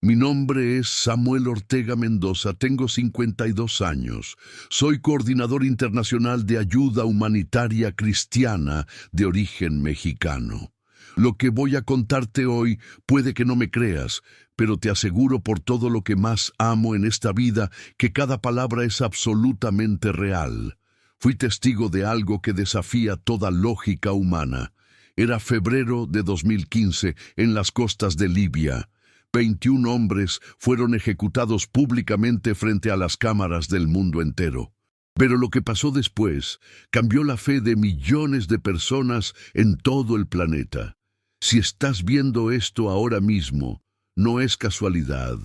Mi nombre es Samuel Ortega Mendoza, tengo 52 años. Soy coordinador internacional de ayuda humanitaria cristiana de origen mexicano. Lo que voy a contarte hoy puede que no me creas, pero te aseguro por todo lo que más amo en esta vida que cada palabra es absolutamente real. Fui testigo de algo que desafía toda lógica humana. Era febrero de 2015 en las costas de Libia. 21 hombres fueron ejecutados públicamente frente a las cámaras del mundo entero. Pero lo que pasó después cambió la fe de millones de personas en todo el planeta. Si estás viendo esto ahora mismo, no es casualidad.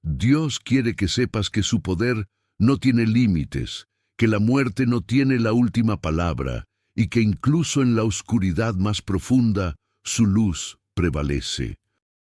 Dios quiere que sepas que su poder no tiene límites, que la muerte no tiene la última palabra y que incluso en la oscuridad más profunda, su luz prevalece.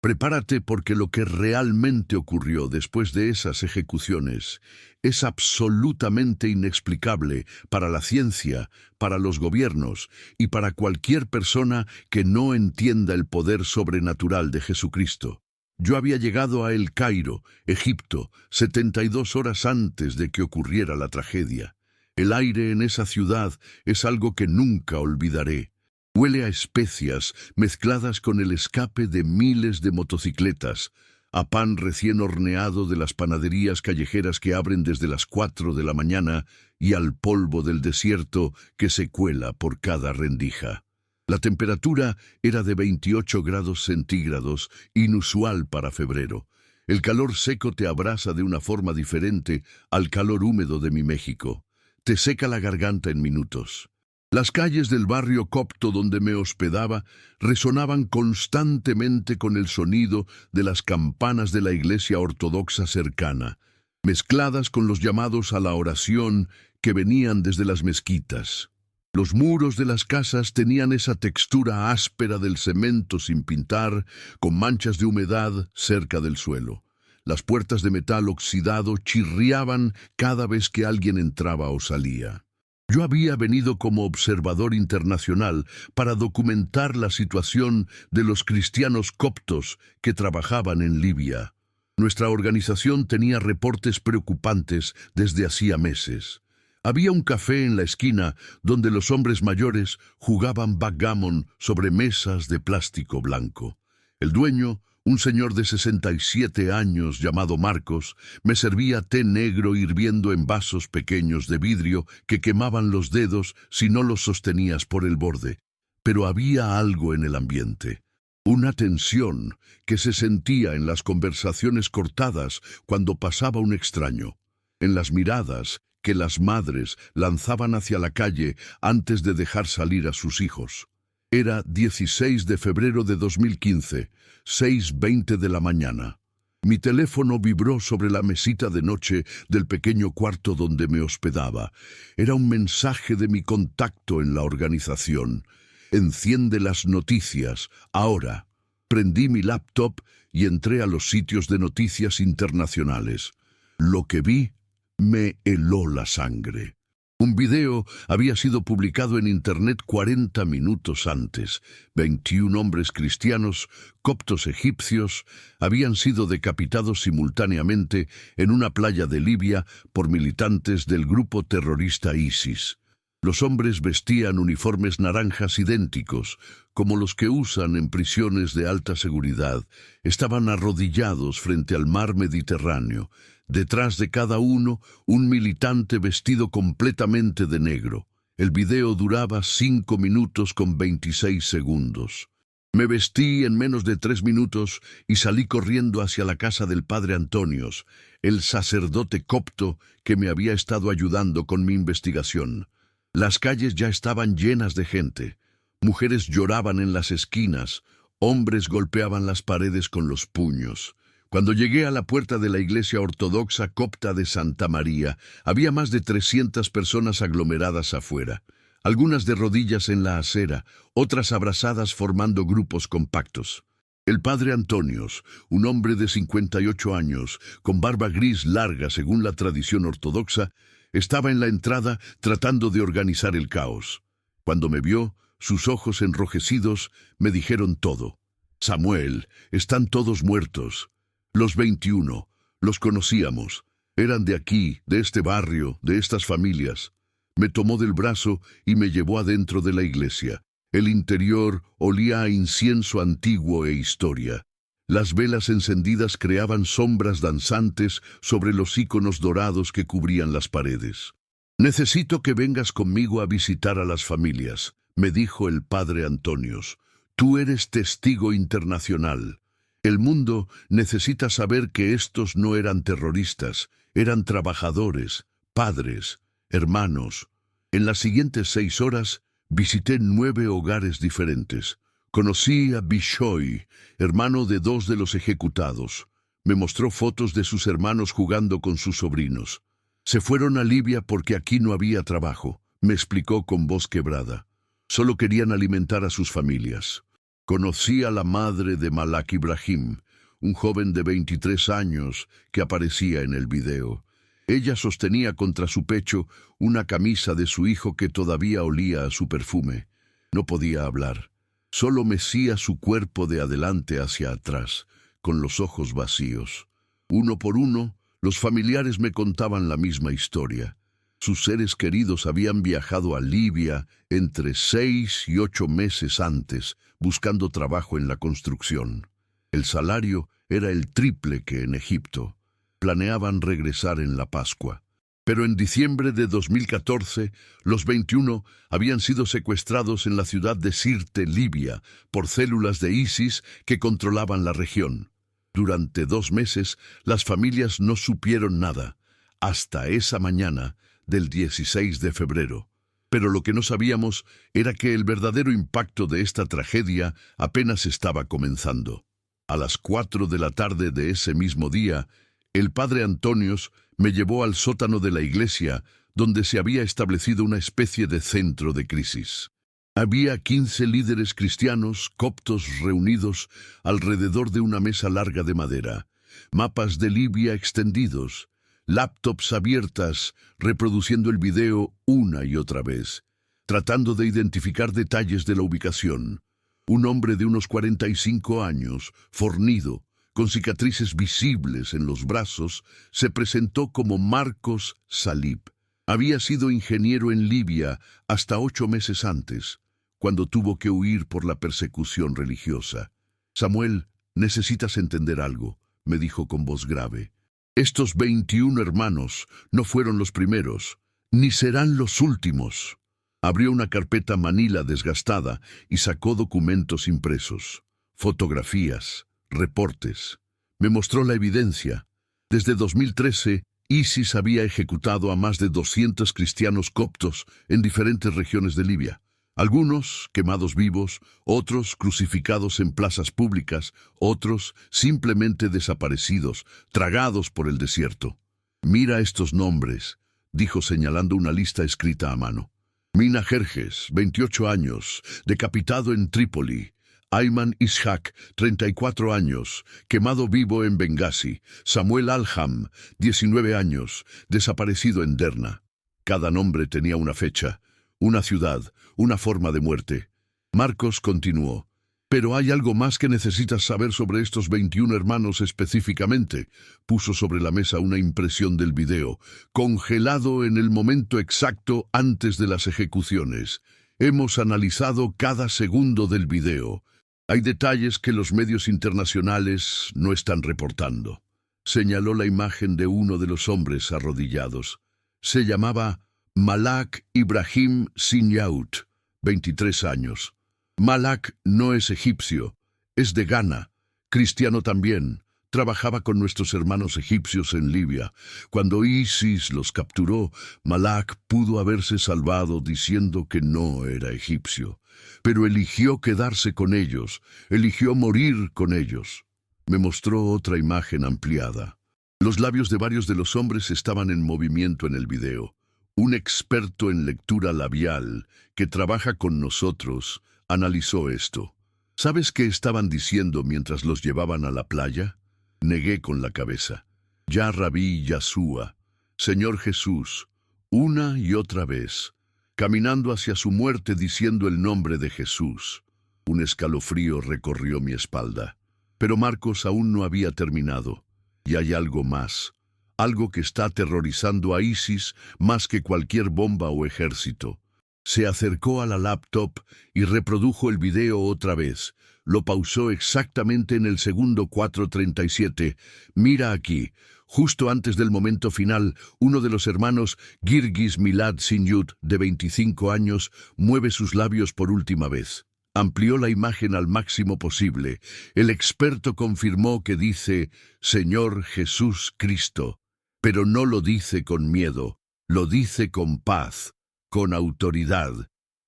Prepárate porque lo que realmente ocurrió después de esas ejecuciones es absolutamente inexplicable para la ciencia, para los gobiernos y para cualquier persona que no entienda el poder sobrenatural de Jesucristo. Yo había llegado a El Cairo, Egipto, 72 horas antes de que ocurriera la tragedia. El aire en esa ciudad es algo que nunca olvidaré. Huele a especias mezcladas con el escape de miles de motocicletas, a pan recién horneado de las panaderías callejeras que abren desde las 4 de la mañana y al polvo del desierto que se cuela por cada rendija. La temperatura era de 28 grados centígrados, inusual para febrero. El calor seco te abrasa de una forma diferente al calor húmedo de mi México. Te seca la garganta en minutos. Las calles del barrio copto donde me hospedaba resonaban constantemente con el sonido de las campanas de la iglesia ortodoxa cercana, mezcladas con los llamados a la oración que venían desde las mezquitas. Los muros de las casas tenían esa textura áspera del cemento sin pintar, con manchas de humedad cerca del suelo. Las puertas de metal oxidado chirriaban cada vez que alguien entraba o salía. Yo había venido como observador internacional para documentar la situación de los cristianos coptos que trabajaban en Libia. Nuestra organización tenía reportes preocupantes desde hacía meses. Había un café en la esquina donde los hombres mayores jugaban backgammon sobre mesas de plástico blanco. El dueño, un señor de 67 años llamado Marcos, me servía té negro hirviendo en vasos pequeños de vidrio que quemaban los dedos si no los sostenías por el borde. Pero había algo en el ambiente, una tensión que se sentía en las conversaciones cortadas cuando pasaba un extraño, en las miradas que las madres lanzaban hacia la calle antes de dejar salir a sus hijos. Era 16 de febrero de 2015, 6:20 de la mañana. Mi teléfono vibró sobre la mesita de noche del pequeño cuarto donde me hospedaba. Era un mensaje de mi contacto en la organización. Enciende las noticias, ahora. Prendí mi laptop y entré a los sitios de noticias internacionales. Lo que vi me heló la sangre. Un video había sido publicado en Internet 40 minutos antes. 21 hombres cristianos, coptos egipcios, habían sido decapitados simultáneamente en una playa de Libia por militantes del grupo terrorista ISIS. Los hombres vestían uniformes naranjas idénticos, como los que usan en prisiones de alta seguridad. Estaban arrodillados frente al mar Mediterráneo. Detrás de cada uno, un militante vestido completamente de negro. El video duraba 5 minutos con 26 segundos. Me vestí en menos de 3 minutos y salí corriendo hacia la casa del padre Antonios, el sacerdote copto que me había estado ayudando con mi investigación. Las calles ya estaban llenas de gente. Mujeres lloraban en las esquinas, hombres golpeaban las paredes con los puños. Cuando llegué a la puerta de la iglesia ortodoxa copta de Santa María, había más de 300 personas aglomeradas afuera, algunas de rodillas en la acera, otras abrazadas formando grupos compactos. El padre Antonios, un hombre de 58 años, con barba gris larga según la tradición ortodoxa, estaba en la entrada tratando de organizar el caos. Cuando me vio, sus ojos enrojecidos me dijeron todo. «Samuel, están todos muertos». Los 21. Los conocíamos. Eran de aquí, de este barrio, de estas familias. Me tomó del brazo y me llevó adentro de la iglesia. El interior olía a incienso antiguo e historia. Las velas encendidas creaban sombras danzantes sobre los íconos dorados que cubrían las paredes. «Necesito que vengas conmigo a visitar a las familias», me dijo el padre Antonios. «Tú eres testigo internacional. El mundo necesita saber que estos no eran terroristas, eran trabajadores, padres, hermanos». En las siguientes 6 horas visité 9 hogares diferentes. Conocí a Bishoy, hermano de 2 de los ejecutados. Me mostró fotos de sus hermanos jugando con sus sobrinos. Se fueron a Libia porque aquí no había trabajo, me explicó con voz quebrada. Solo querían alimentar a sus familias. Conocí a la madre de Malak Ibrahim, un joven de 23 años que aparecía en el video. Ella sostenía contra su pecho una camisa de su hijo que todavía olía a su perfume. No podía hablar. Solo mecía su cuerpo de adelante hacia atrás, con los ojos vacíos. Uno por uno, los familiares me contaban la misma historia. Sus seres queridos habían viajado a Libia entre 6 y 8 meses antes, buscando trabajo en la construcción. El salario era el triple que en Egipto. Planeaban regresar en la Pascua. Pero en diciembre de 2014, los 21 habían sido secuestrados en la ciudad de Sirte, Libia, por células de ISIS que controlaban la región. Durante 2 meses, las familias no supieron nada, hasta esa mañana del 16 de febrero. Pero lo que no sabíamos era que el verdadero impacto de esta tragedia apenas estaba comenzando. A las 4 de la tarde de ese mismo día, el padre Antonios me llevó al sótano de la iglesia, donde se había establecido una especie de centro de crisis. Había 15 líderes cristianos coptos reunidos alrededor de una mesa larga de madera, mapas de Libia extendidos, laptops abiertas reproduciendo el video una y otra vez, tratando de identificar detalles de la ubicación. Un hombre de unos 45 años, fornido, con cicatrices visibles en los brazos, se presentó como Marcos Salib. Había sido ingeniero en Libia hasta 8 meses antes, cuando tuvo que huir por la persecución religiosa. «Samuel, necesitas entender algo», me dijo con voz grave. «Estos 21 hermanos no fueron los primeros, ni serán los últimos». Abrió una carpeta manila desgastada y sacó documentos impresos, fotografías, reportes. Me mostró la evidencia. Desde 2013, ISIS había ejecutado a más de 200 cristianos coptos en diferentes regiones de Libia. Algunos quemados vivos, otros crucificados en plazas públicas, otros simplemente desaparecidos, tragados por el desierto. «Mira estos nombres», dijo señalando una lista escrita a mano. Mina Jerjes, 28 años, decapitado en Trípoli. Ayman Ishaq, 34 años, quemado vivo en Benghazi. Samuel Alham, 19 años, desaparecido en Derna. Cada nombre tenía una fecha, una ciudad, una forma de muerte. Marcos continuó. «Pero hay algo más que necesitas saber sobre estos 21 hermanos específicamente». Puso sobre la mesa una impresión del video, congelado en el momento exacto antes de las ejecuciones. «Hemos analizado cada segundo del video. Hay detalles que los medios internacionales no están reportando». Señaló la imagen de uno de los hombres arrodillados. Se llamaba Malak Ibrahim Sinyaut, 23 años. Malak no es egipcio, es de Ghana, cristiano también. Trabajaba con nuestros hermanos egipcios en Libia. Cuando ISIS los capturó, Malak pudo haberse salvado diciendo que no era egipcio, pero eligió quedarse con ellos, eligió morir con ellos. Me mostró otra imagen ampliada. Los labios de varios de los hombres estaban en movimiento en el video. Un experto en lectura labial, que trabaja con nosotros, analizó esto. ¿Sabes qué estaban diciendo mientras los llevaban a la playa? Negué con la cabeza. «Ya Rabí Yasúa, Señor Jesús», una y otra vez, caminando hacia su muerte diciendo el nombre de Jesús. Un escalofrío recorrió mi espalda. Pero Marcos aún no había terminado. Y hay algo más. Algo que está aterrorizando a ISIS más que cualquier bomba o ejército. Se acercó a la laptop y reprodujo el video otra vez. Lo pausó exactamente en el segundo 4:37. Mira aquí. Justo antes del momento final, uno de los hermanos, Girgis Milad Sinyut, de 25 años, mueve sus labios por última vez. Amplió la imagen al máximo posible. El experto confirmó que dice Señor Jesús Cristo, pero no lo dice con miedo, lo dice con paz, con autoridad,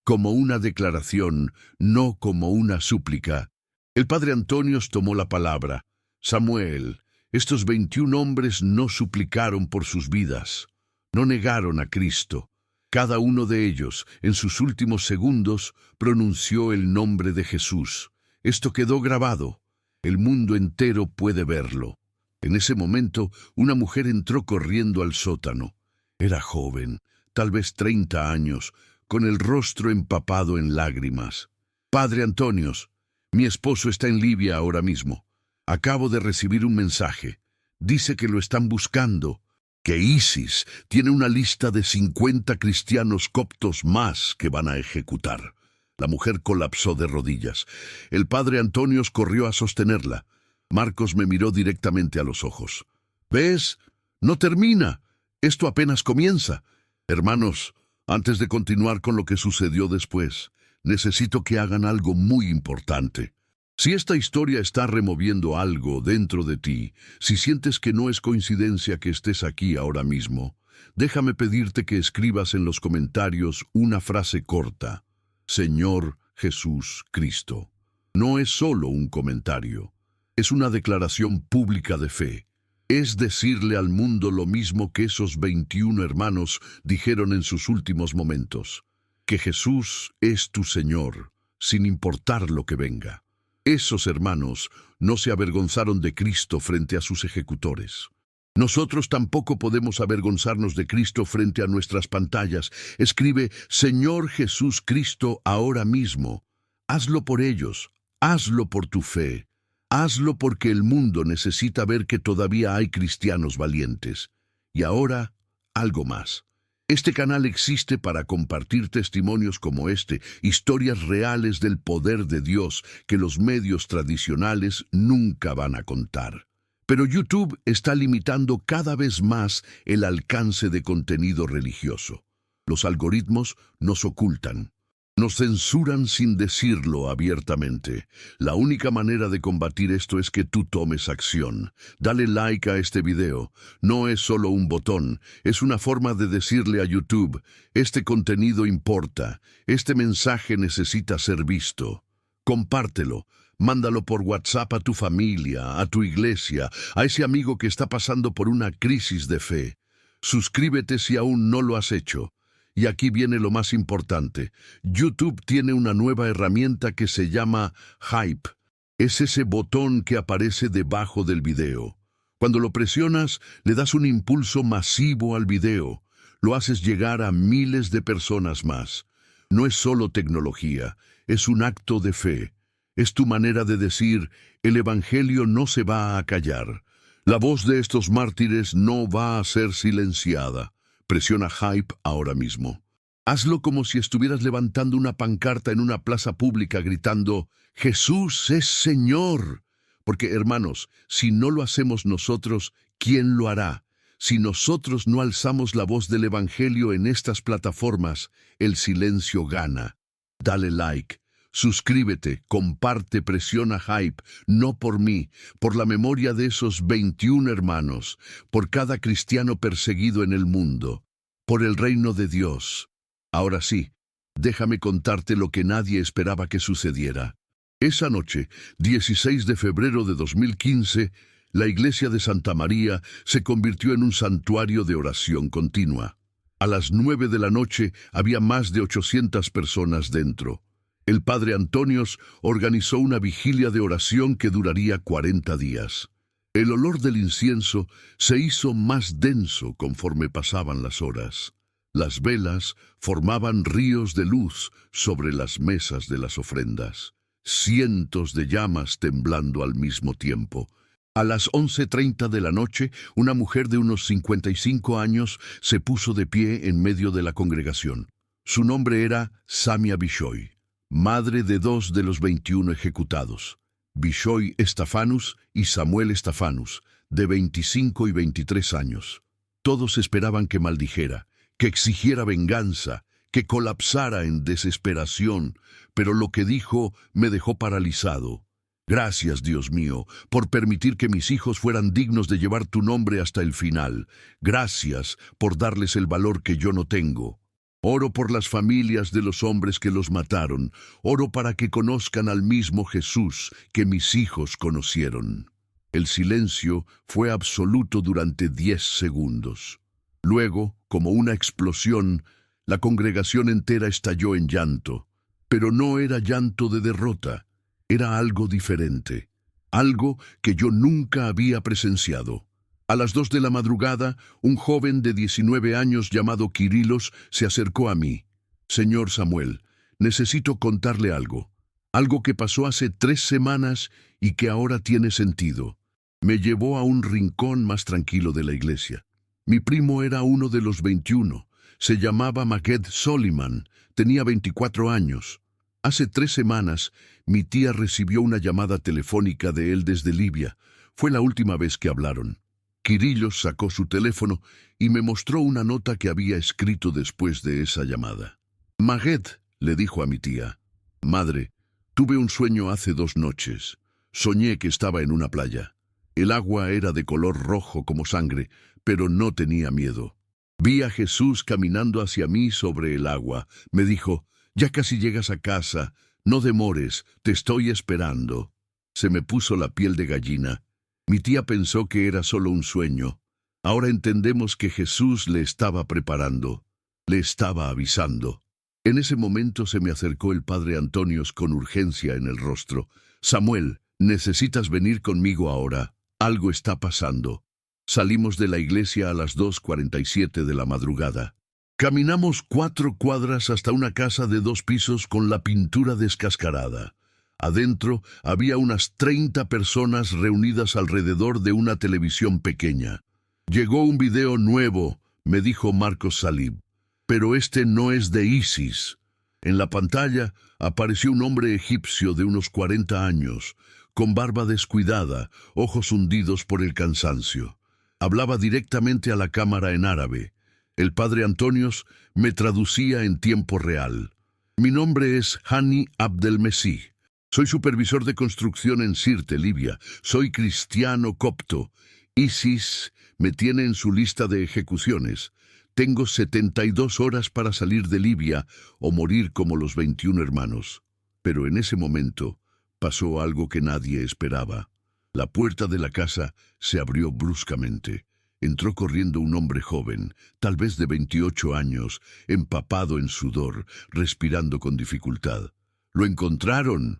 como una declaración, no como una súplica. El padre Antonios tomó la palabra. Samuel, estos 21 hombres no suplicaron por sus vidas, no negaron a Cristo. Cada uno de ellos, en sus últimos segundos, pronunció el nombre de Jesús. Esto quedó grabado. El mundo entero puede verlo. En ese momento, una mujer entró corriendo al sótano. Era joven, tal vez 30 años, con el rostro empapado en lágrimas. Padre Antonios, mi esposo está en Libia ahora mismo. Acabo de recibir un mensaje. Dice que lo están buscando, que ISIS tiene una lista de 50 cristianos coptos más que van a ejecutar. La mujer colapsó de rodillas. El padre Antonios corrió a sostenerla. Marcos me miró directamente a los ojos. ¿Ves? No termina. Esto apenas comienza. Hermanos, antes de continuar con lo que sucedió después, necesito que hagan algo muy importante. Si esta historia está removiendo algo dentro de ti, si sientes que no es coincidencia que estés aquí ahora mismo, déjame pedirte que escribas en los comentarios una frase corta. Señor Jesús Cristo. No es solo un comentario, es una declaración pública de fe. Es decirle al mundo lo mismo que esos 21 hermanos dijeron en sus últimos momentos, que Jesús es tu Señor, sin importar lo que venga. Esos hermanos no se avergonzaron de Cristo frente a sus ejecutores. Nosotros tampoco podemos avergonzarnos de Cristo frente a nuestras pantallas. Escribe, Señor Jesús Cristo, ahora mismo. Hazlo por ellos, hazlo por tu fe. Hazlo porque el mundo necesita ver que todavía hay cristianos valientes. Y ahora, algo más. Este canal existe para compartir testimonios como este, historias reales del poder de Dios que los medios tradicionales nunca van a contar. Pero YouTube está limitando cada vez más el alcance de contenido religioso. Los algoritmos nos ocultan. Nos censuran sin decirlo abiertamente. La única manera de combatir esto es que tú tomes acción. Dale like a este video. No es solo un botón, es una forma de decirle a YouTube, este contenido importa, este mensaje necesita ser visto. Compártelo, mándalo por WhatsApp a tu familia, a tu iglesia, a ese amigo que está pasando por una crisis de fe. Suscríbete si aún no lo has hecho. Y aquí viene lo más importante. YouTube tiene una nueva herramienta que se llama Hype. Es ese botón que aparece debajo del video. Cuando lo presionas, le das un impulso masivo al video. Lo haces llegar a miles de personas más. No es solo tecnología, es un acto de fe. Es tu manera de decir, el Evangelio no se va a callar. La voz de estos mártires no va a ser silenciada. Presiona Hype ahora mismo. Hazlo como si estuvieras levantando una pancarta en una plaza pública gritando, ¡Jesús es Señor! Porque, hermanos, si no lo hacemos nosotros, ¿quién lo hará? Si nosotros no alzamos la voz del Evangelio en estas plataformas, el silencio gana. Dale like, suscríbete, comparte, presiona Hype, no por mí, por la memoria de esos 21 hermanos, por cada cristiano perseguido en el mundo, por el reino de Dios. Ahora sí, déjame contarte lo que nadie esperaba que sucediera. Esa noche, 16 de febrero de 2015, la iglesia de Santa María se convirtió en un santuario de oración continua. A las 9 de la noche había más de 800 personas dentro. El padre Antonios organizó una vigilia de oración que duraría 40 días. El olor del incienso se hizo más denso conforme pasaban las horas. Las velas formaban ríos de luz sobre las mesas de las ofrendas. cientos de llamas temblando al mismo tiempo. A las 11:30 de la noche, una mujer de unos 55 años se puso de pie en medio de la congregación. Su nombre era Samia Bishoy, madre de 2 de los 21 ejecutados, Bishoy Estafanus y Samuel Estafanus, de 25 y 23 años. Todos esperaban que maldijera, que exigiera venganza, que colapsara en desesperación, pero lo que dijo me dejó paralizado. Gracias, Dios mío, por permitir que mis hijos fueran dignos de llevar tu nombre hasta el final. Gracias por darles el valor que yo no tengo. Oro por las familias de los hombres que los mataron. Oro para que conozcan al mismo Jesús que mis hijos conocieron. El silencio fue absoluto durante 10 segundos. Luego, como una explosión, la congregación entera estalló en llanto. Pero no era llanto de derrota. Era algo diferente, algo que yo nunca había presenciado. A las 2 de la madrugada, un joven de 19 años llamado Quirilos se acercó a mí. Señor Samuel, necesito contarle algo. Algo que pasó hace 3 semanas y que ahora tiene sentido. Me llevó a un rincón más tranquilo de la iglesia. Mi primo era uno de los 21. Se llamaba Maged Soliman. Tenía 24 años. Hace 3 semanas, mi tía recibió una llamada telefónica de él desde Libia. Fue la última vez que hablaron. Quirilos sacó su teléfono y me mostró una nota que había escrito después de esa llamada. Maged, le dijo a mi tía, madre, tuve un sueño hace 2 noches. Soñé que estaba en una playa. El agua era de color rojo como sangre, pero no tenía miedo. Vi a Jesús caminando hacia mí sobre el agua. Me dijo, ya casi llegas a casa, no demores, te estoy esperando. Se me puso la piel de gallina. Mi tía pensó que era solo un sueño. Ahora entendemos que Jesús le estaba preparando, le estaba avisando. En ese momento se me acercó el padre Antonios con urgencia en el rostro. Samuel, necesitas venir conmigo ahora. Algo está pasando. Salimos de la iglesia a las 2:47 de la madrugada. Caminamos 4 cuadras hasta una casa de 2 pisos con la pintura descascarada. Adentro había unas 30 personas reunidas alrededor de una televisión pequeña. Llegó un video nuevo, me dijo Marcos Salib, pero este no es de ISIS. En la pantalla apareció un hombre egipcio de unos 40 años, con barba descuidada, ojos hundidos por el cansancio. Hablaba directamente a la cámara en árabe. El padre Antonios me traducía en tiempo real. Mi nombre es Hani Abdelmesih. Soy supervisor de construcción en Sirte, Libia. Soy cristiano copto. ISIS me tiene en su lista de ejecuciones. Tengo 72 horas para salir de Libia o morir como los 21 hermanos. Pero en ese momento pasó algo que nadie esperaba. La puerta de la casa se abrió bruscamente. Entró corriendo un hombre joven, tal vez de 28 años, empapado en sudor, respirando con dificultad. Lo encontraron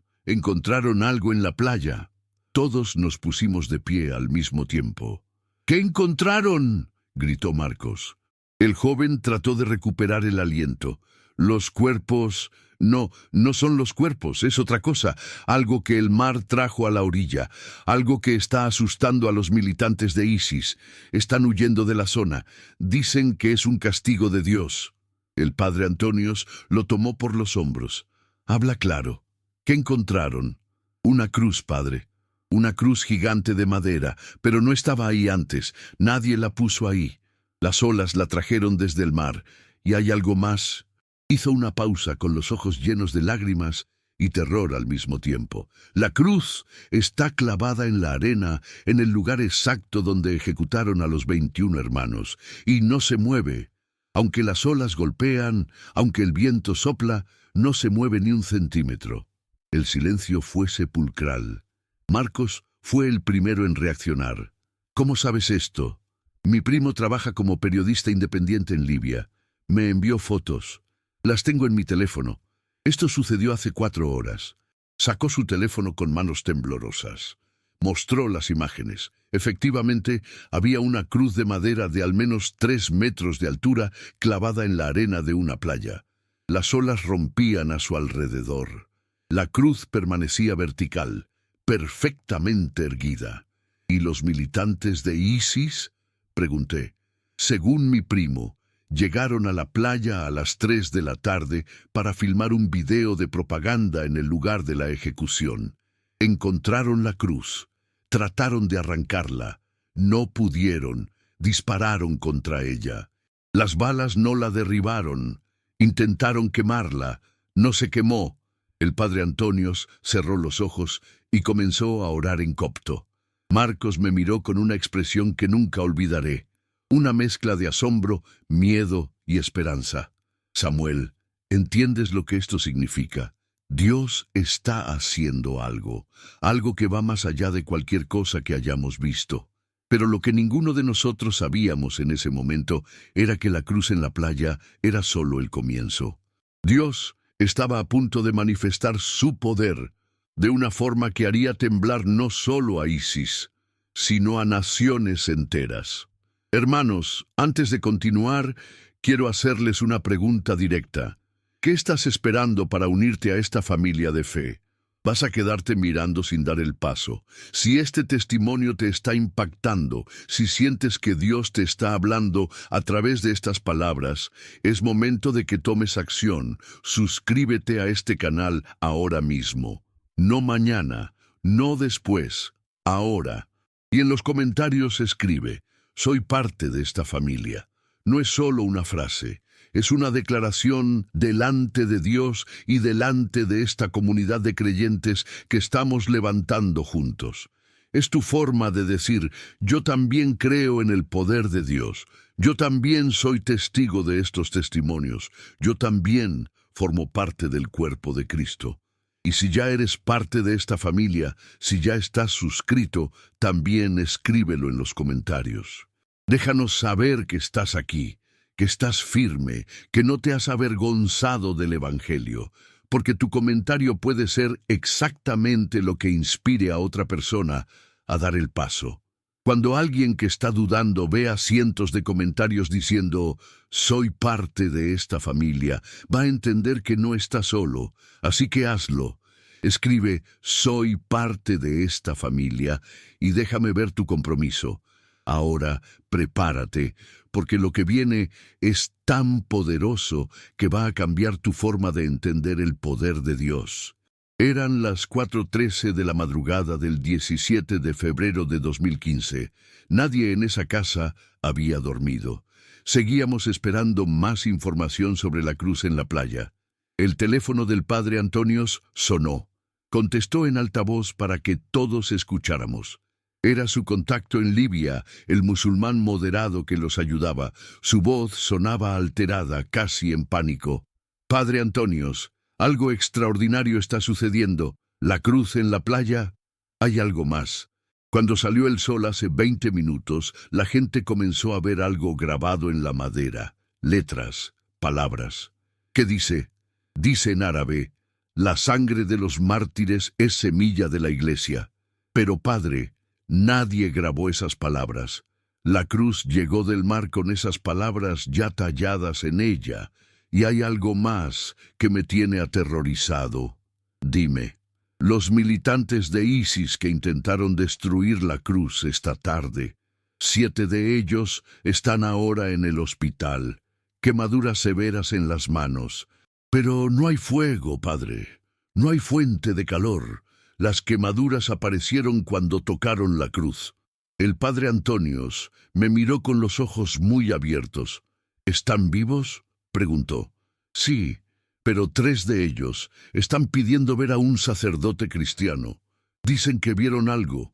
algo en la playa. Todos nos pusimos de pie al mismo tiempo. ¿Qué encontraron?, gritó Marcos. El joven trató de recuperar el aliento. Los cuerpos... No son los cuerpos, es otra cosa, algo que el mar trajo a la orilla, algo que está asustando a los militantes de ISIS. Están huyendo de la zona. Dicen que es un castigo de Dios. El padre Antonios lo tomó por los hombros. Habla claro. ¿Qué encontraron? Una cruz, padre. Una cruz gigante de madera, pero no estaba ahí antes. Nadie la puso ahí. Las olas la trajeron desde el mar. ¿Y hay algo más? Hizo una pausa con los ojos llenos de lágrimas y terror al mismo tiempo. La cruz está clavada en la arena, en el lugar exacto donde ejecutaron a los 21 hermanos, y no se mueve. Aunque las olas golpean, aunque el viento sopla, no se mueve ni un centímetro. El silencio fue sepulcral. Marcos fue el primero en reaccionar. ¿Cómo sabes esto? Mi primo trabaja como periodista independiente en Libia. Me envió fotos. Las tengo en mi teléfono. Esto sucedió hace 4 horas. Sacó su teléfono con manos temblorosas. Mostró las imágenes. Efectivamente, había una cruz de madera de al menos 3 metros de altura clavada en la arena de una playa. Las olas rompían a su alrededor. La cruz permanecía vertical, perfectamente erguida. ¿Y los militantes de ISIS? Pregunté. Según mi primo, llegaron a la playa a las 3 de la tarde para filmar un video de propaganda en el lugar de la ejecución. Encontraron la cruz, trataron de arrancarla, no pudieron, dispararon contra ella. Las balas no la derribaron, intentaron quemarla, no se quemó. El padre Antonios cerró los ojos y comenzó a orar en copto. Marcos me miró con una expresión que nunca olvidaré, una mezcla de asombro, miedo y esperanza. Samuel, ¿entiendes lo que esto significa? Dios está haciendo algo, algo que va más allá de cualquier cosa que hayamos visto. Pero lo que ninguno de nosotros sabíamos en ese momento era que la cruz en la playa era solo el comienzo. Dios estaba a punto de manifestar su poder de una forma que haría temblar no solo a ISIS, sino a naciones enteras. Hermanos, antes de continuar, quiero hacerles una pregunta directa. ¿Qué estás esperando para unirte a esta familia de fe? ¿Vas a quedarte mirando sin dar el paso? Si este testimonio te está impactando, si sientes que Dios te está hablando a través de estas palabras, es momento de que tomes acción. Suscríbete a este canal ahora mismo. No mañana, no después, ahora. Y en los comentarios escribe, soy parte de esta familia. No es solo una frase, es una declaración delante de Dios y delante de esta comunidad de creyentes que estamos levantando juntos. Es tu forma de decir, yo también creo en el poder de Dios, yo también soy testigo de estos testimonios, yo también formo parte del cuerpo de Cristo. Y si ya eres parte de esta familia, si ya estás suscrito, también escríbelo en los comentarios. Déjanos saber que estás aquí, que estás firme, que no te has avergonzado del Evangelio, porque tu comentario puede ser exactamente lo que inspire a otra persona a dar el paso. Cuando alguien que está dudando vea cientos de comentarios diciendo, soy parte de esta familia, va a entender que no está solo, así que hazlo. Escribe, soy parte de esta familia, y déjame ver tu compromiso. Ahora, prepárate, porque lo que viene es tan poderoso que va a cambiar tu forma de entender el poder de Dios. Eran las 4:13 de la madrugada del 17 de febrero de 2015. Nadie en esa casa había dormido. Seguíamos esperando más información sobre la cruz en la playa. El teléfono del padre Antonios sonó. Contestó en altavoz para que todos escucháramos. Era su contacto en Libia, el musulmán moderado que los ayudaba. Su voz sonaba alterada, casi en pánico. Padre Antonios, algo extraordinario está sucediendo. ¿La cruz en la playa? Hay algo más. Cuando salió el sol hace 20 minutos, la gente comenzó a ver algo grabado en la madera. Letras, palabras. ¿Qué dice? Dice en árabe, la sangre de los mártires es semilla de la iglesia. Pero padre, nadie grabó esas palabras. La cruz llegó del mar con esas palabras ya talladas en ella, y hay algo más que me tiene aterrorizado. Dime, los militantes de ISIS que intentaron destruir la cruz esta tarde, 7 de ellos están ahora en el hospital, quemaduras severas en las manos. Pero no hay fuego, padre, no hay fuente de calor. Las quemaduras aparecieron cuando tocaron la cruz. El padre Antonios me miró con los ojos muy abiertos. ¿Están vivos?, preguntó. Sí, pero 3 de ellos están pidiendo ver a un sacerdote cristiano. Dicen que vieron algo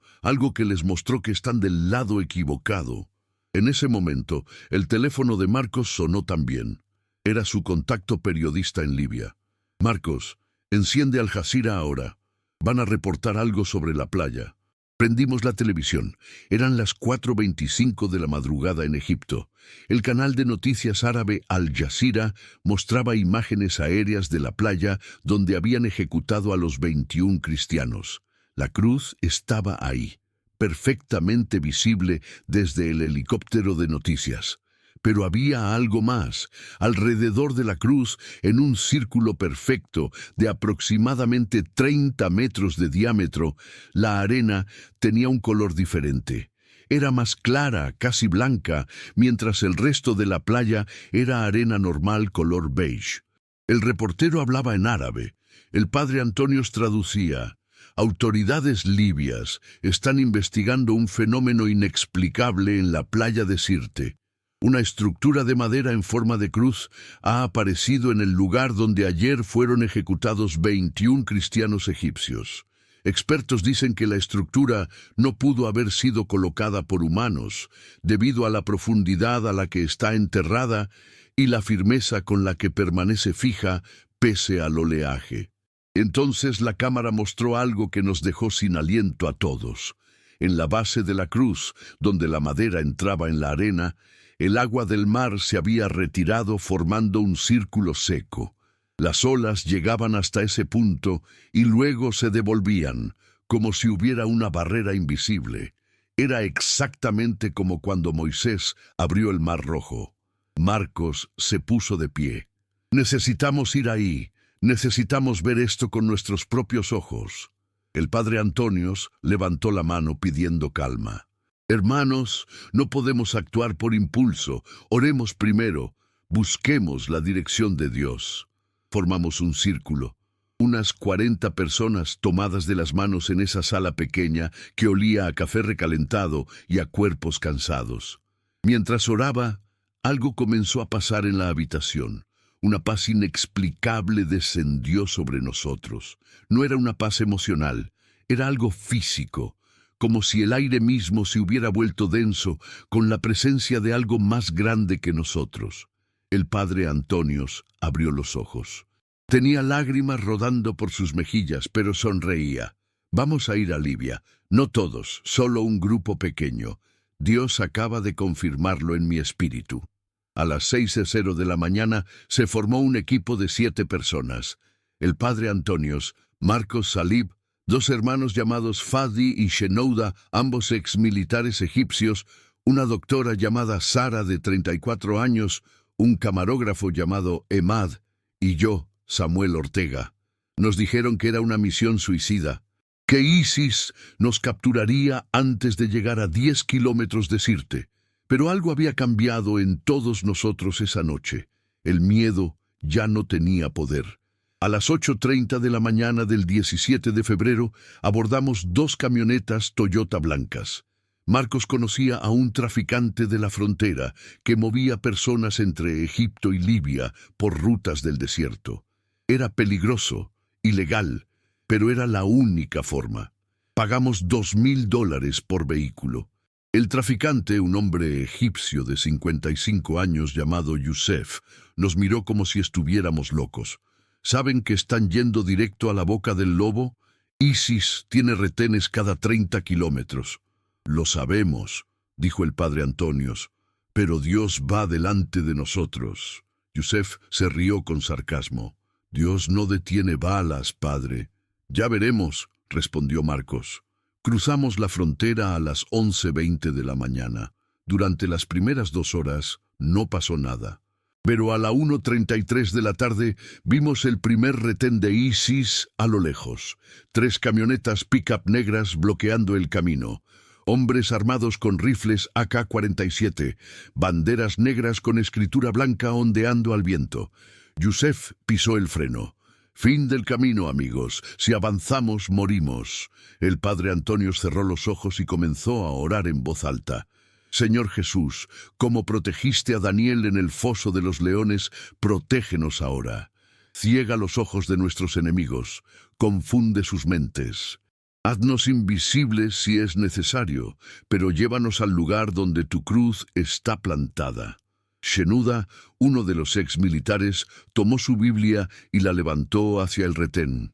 que les mostró que están del lado equivocado. En ese momento, el teléfono de Marcos sonó también. Era su contacto periodista en Libia. Marcos, enciende Al Jazeera ahora. Van a reportar algo sobre la playa. Prendimos la televisión. Eran las 4:25 de la madrugada en Egipto. El canal de noticias árabe Al Jazeera mostraba imágenes aéreas de la playa donde habían ejecutado a los 21 cristianos. La cruz estaba ahí, perfectamente visible desde el helicóptero de noticias. Pero había algo más. Alrededor de la cruz, en un círculo perfecto de aproximadamente 30 metros de diámetro, la arena tenía un color diferente. Era más clara, casi blanca, mientras el resto de la playa era arena normal color beige. El reportero hablaba en árabe. El padre Antonios traducía. Autoridades libias están investigando un fenómeno inexplicable en la playa de Sirte. Una estructura de madera en forma de cruz ha aparecido en el lugar donde ayer fueron ejecutados 21 cristianos egipcios. Expertos dicen que la estructura no pudo haber sido colocada por humanos, debido a la profundidad a la que está enterrada y la firmeza con la que permanece fija pese al oleaje. Entonces la cámara mostró algo que nos dejó sin aliento a todos. En la base de la cruz, donde la madera entraba en la arena, el agua del mar se había retirado formando un círculo seco. Las olas llegaban hasta ese punto y luego se devolvían, como si hubiera una barrera invisible. Era exactamente como cuando Moisés abrió el Mar Rojo. Marcos se puso de pie. Necesitamos ir ahí. Necesitamos ver esto con nuestros propios ojos. El padre Antonios levantó la mano pidiendo calma. Hermanos, no podemos actuar por impulso. Oremos primero. Busquemos la dirección de Dios. Formamos un círculo. Unas 40 personas tomadas de las manos en esa sala pequeña que olía a café recalentado y a cuerpos cansados. Mientras oraba, algo comenzó a pasar en la habitación. Una paz inexplicable descendió sobre nosotros. No era una paz emocional, era algo físico, como si el aire mismo se hubiera vuelto denso con la presencia de algo más grande que nosotros. El padre Antonios abrió los ojos. Tenía lágrimas rodando por sus mejillas, pero sonreía. Vamos a ir a Libia. No todos, solo un grupo pequeño. Dios acaba de confirmarlo en mi espíritu. A las 6:00 de la mañana se formó un equipo de 7 personas. El padre Antonios, Marcos Salib, 2 hermanos llamados Fadi y Shenouda, ambos exmilitares egipcios, una doctora llamada Sara de 34 años, un camarógrafo llamado Emad, y yo, Samuel Ortega. Nos dijeron que era una misión suicida, que ISIS nos capturaría antes de llegar a 10 kilómetros de Sirte. Pero algo había cambiado en todos nosotros esa noche. El miedo ya no tenía poder. A las 8:30 de la mañana del 17 de febrero abordamos 2 camionetas Toyota blancas. Marcos conocía a un traficante de la frontera que movía personas entre Egipto y Libia por rutas del desierto. Era peligroso, ilegal, pero era la única forma. Pagamos $2,000 por vehículo. El traficante, un hombre egipcio de 55 años llamado Youssef, nos miró como si estuviéramos locos. ¿Saben que están yendo directo a la boca del lobo? ISIS tiene retenes cada 30 kilómetros. Lo sabemos, dijo el padre Antonios, pero Dios va delante de nosotros. Youssef se rió con sarcasmo. Dios no detiene balas, padre. Ya veremos, respondió Marcos. Cruzamos la frontera a las 11:20 de la mañana. Durante las primeras 2 horas no pasó nada. Pero a la 1:33 de la tarde vimos el primer retén de ISIS a lo lejos. 3 camionetas pick-up negras bloqueando el camino. Hombres armados con rifles AK-47, banderas negras con escritura blanca ondeando al viento. Youssef pisó el freno. Fin del camino, amigos. Si avanzamos, morimos. El padre Antonios cerró los ojos y comenzó a orar en voz alta. Señor Jesús, como protegiste a Daniel en el foso de los leones, protégenos ahora. Ciega los ojos de nuestros enemigos, confunde sus mentes. Haznos invisibles si es necesario, pero llévanos al lugar donde tu cruz está plantada. Shenouda, uno de los exmilitares, tomó su Biblia y la levantó hacia el retén.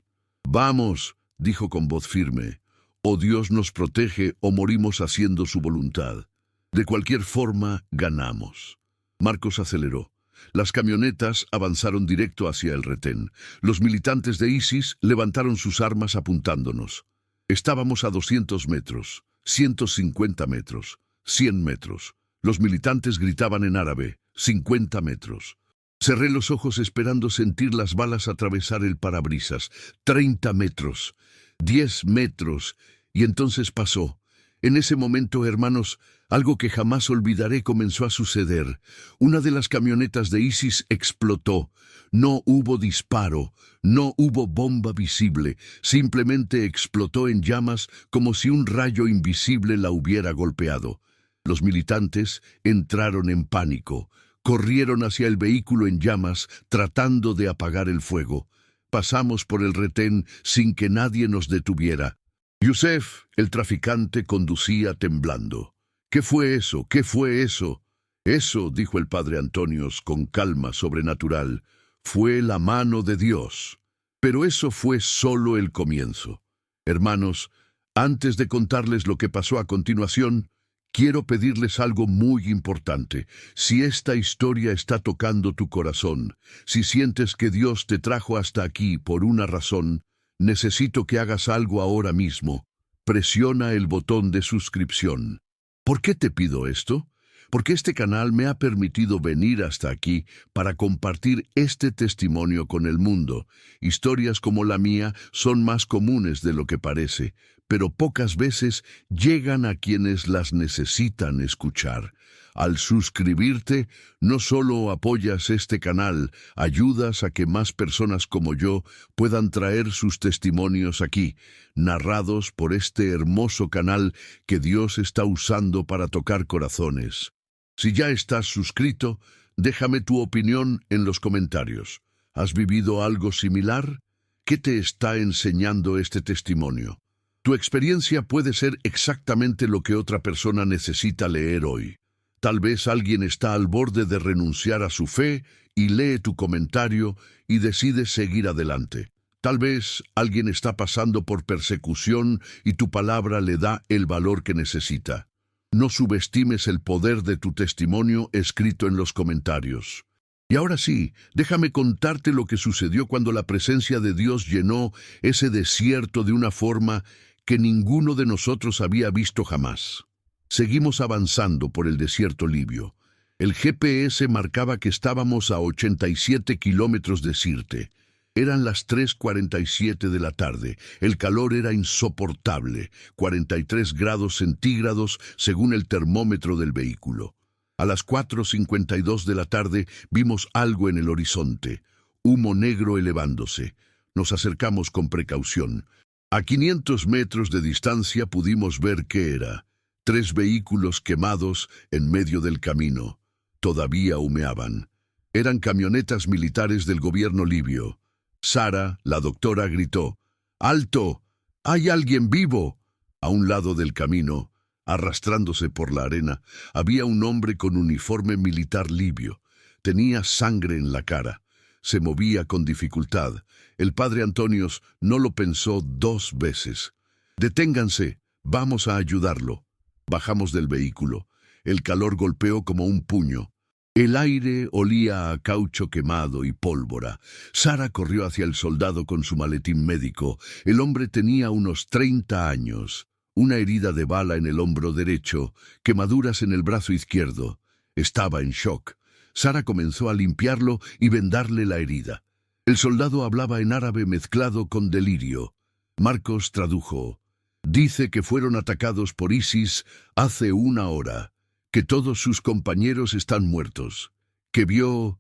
Vamos, dijo con voz firme, o Dios nos protege o morimos haciendo su voluntad. De cualquier forma, ganamos. Marcos aceleró. Las camionetas avanzaron directo hacia el retén. Los militantes de ISIS levantaron sus armas apuntándonos. Estábamos a 200 metros, 150 metros, 100 metros. Los militantes gritaban en árabe, 50 metros. Cerré los ojos esperando sentir las balas atravesar el parabrisas. 30 metros, 10 metros, y entonces pasó. En ese momento, hermanos, algo que jamás olvidaré comenzó a suceder. Una de las camionetas de ISIS explotó. No hubo disparo, no hubo bomba visible, simplemente explotó en llamas como si un rayo invisible la hubiera golpeado. Los militantes entraron en pánico. Corrieron hacia el vehículo en llamas, tratando de apagar el fuego. Pasamos por el retén sin que nadie nos detuviera. Yusef, el traficante, conducía temblando. ¿Qué fue eso? ¿Qué fue eso? Eso, dijo el padre Antonios con calma sobrenatural, fue la mano de Dios. Pero eso fue solo el comienzo. Hermanos, antes de contarles lo que pasó a continuación, quiero pedirles algo muy importante. Si esta historia está tocando tu corazón, si sientes que Dios te trajo hasta aquí por una razón, necesito que hagas algo ahora mismo. Presiona el botón de suscripción. ¿Por qué te pido esto? Porque este canal me ha permitido venir hasta aquí para compartir este testimonio con el mundo. Historias como la mía son más comunes de lo que parece, pero pocas veces llegan a quienes las necesitan escuchar. Al suscribirte, no solo apoyas este canal, ayudas a que más personas como yo puedan traer sus testimonios aquí, narrados por este hermoso canal que Dios está usando para tocar corazones. Si ya estás suscrito, déjame tu opinión en los comentarios. ¿Has vivido algo similar? ¿Qué te está enseñando este testimonio? Tu experiencia puede ser exactamente lo que otra persona necesita leer hoy. Tal vez alguien está al borde de renunciar a su fe y lee tu comentario y decide seguir adelante. Tal vez alguien está pasando por persecución y tu palabra le da el valor que necesita. No subestimes el poder de tu testimonio escrito en los comentarios. Y ahora sí, déjame contarte lo que sucedió cuando la presencia de Dios llenó ese desierto de una forma que ninguno de nosotros había visto jamás. Seguimos avanzando por el desierto libio. El GPS marcaba que estábamos a 87 kilómetros de Sirte. Eran las 3:47 de la tarde. El calor era insoportable, 43 grados centígrados según el termómetro del vehículo. A las 4:52 de la tarde vimos algo en el horizonte, humo negro elevándose. Nos acercamos con precaución. A 500 metros de distancia pudimos ver qué era. 3 vehículos quemados en medio del camino. Todavía humeaban. Eran camionetas militares del gobierno libio. Sara, la doctora, gritó, ¡alto! ¡Hay alguien vivo! A un lado del camino, arrastrándose por la arena, había un hombre con uniforme militar libio. Tenía sangre en la cara. Se movía con dificultad. El padre Antonios no lo pensó 2 veces. «Deténganse, vamos a ayudarlo». Bajamos del vehículo. El calor golpeó como un puño. El aire olía a caucho quemado y pólvora. Sara corrió hacia el soldado con su maletín médico. El hombre tenía unos 30 años. Una herida de bala en el hombro derecho, quemaduras en el brazo izquierdo. Estaba en shock. Sara comenzó a limpiarlo y vendarle la herida. El soldado hablaba en árabe mezclado con delirio. Marcos tradujo. Dice que fueron atacados por ISIS hace 1 hora, que todos sus compañeros están muertos, que vio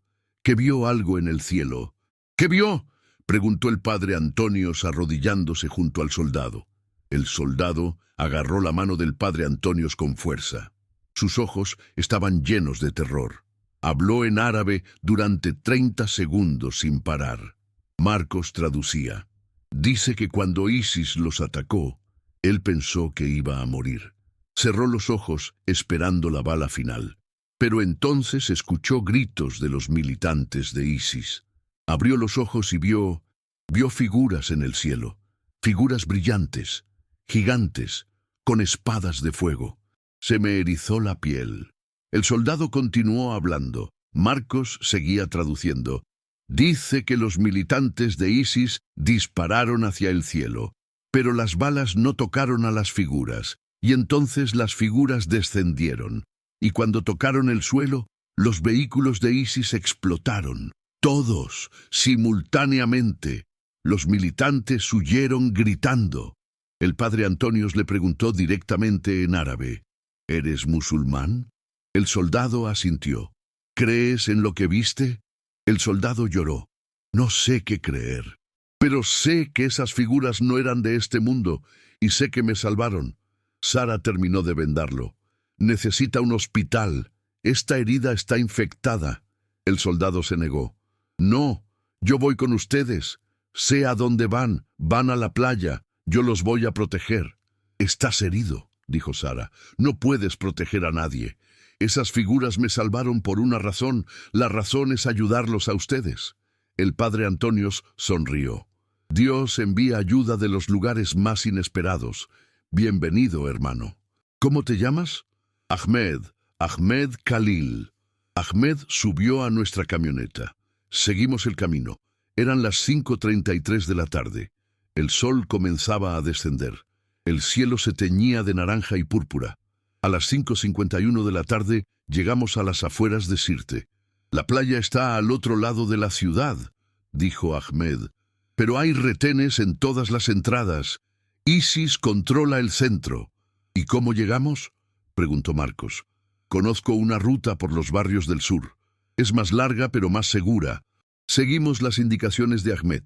algo en el cielo. ¿Qué vio?, preguntó el padre Antonios arrodillándose junto al soldado. El soldado agarró la mano del padre Antonios con fuerza. Sus ojos estaban llenos de terror. Habló en árabe durante 30 segundos sin parar. Marcos traducía. Dice que cuando ISIS los atacó, él pensó que iba a morir. Cerró los ojos esperando la bala final. Pero entonces escuchó gritos de los militantes de ISIS. Abrió los ojos y vio figuras en el cielo, figuras brillantes, gigantes, con espadas de fuego. Se me erizó la piel. El soldado continuó hablando. Marcos seguía traduciendo. Dice que los militantes de ISIS dispararon hacia el cielo, pero las balas no tocaron a las figuras, y entonces las figuras descendieron. y cuando tocaron el suelo, los vehículos de ISIS explotaron. Todos, simultáneamente. Los militantes huyeron gritando. El padre Antonios le preguntó directamente en árabe, ¿eres musulmán? El soldado asintió. ¿Crees en lo que viste? El soldado lloró. No sé qué creer, pero sé que esas figuras no eran de este mundo y sé que me salvaron. Sara terminó de vendarlo. Necesita un hospital. Esta herida está infectada. El soldado se negó. No, yo voy con ustedes. Sé a dónde van. Van a la playa. Yo los voy a proteger. Estás herido, dijo Sara. No puedes proteger a nadie. Esas figuras me salvaron por una razón. La razón es ayudarlos a ustedes. El padre Antonios sonrió. Dios envía ayuda de los lugares más inesperados. Bienvenido, hermano. ¿Cómo te llamas? Ahmed Khalil. Ahmed subió a nuestra camioneta. Seguimos el camino. Eran las 5:33 de la tarde. El sol comenzaba a descender. El cielo se teñía de naranja y púrpura. A las 5:51 de la tarde llegamos a las afueras de Sirte. La playa está al otro lado de la ciudad, dijo Ahmed. Pero hay retenes en todas las entradas. ISIS controla el centro. ¿Y cómo llegamos? Preguntó Marcos. Conozco una ruta por los barrios del sur. Es más larga pero más segura. Seguimos las indicaciones de Ahmed.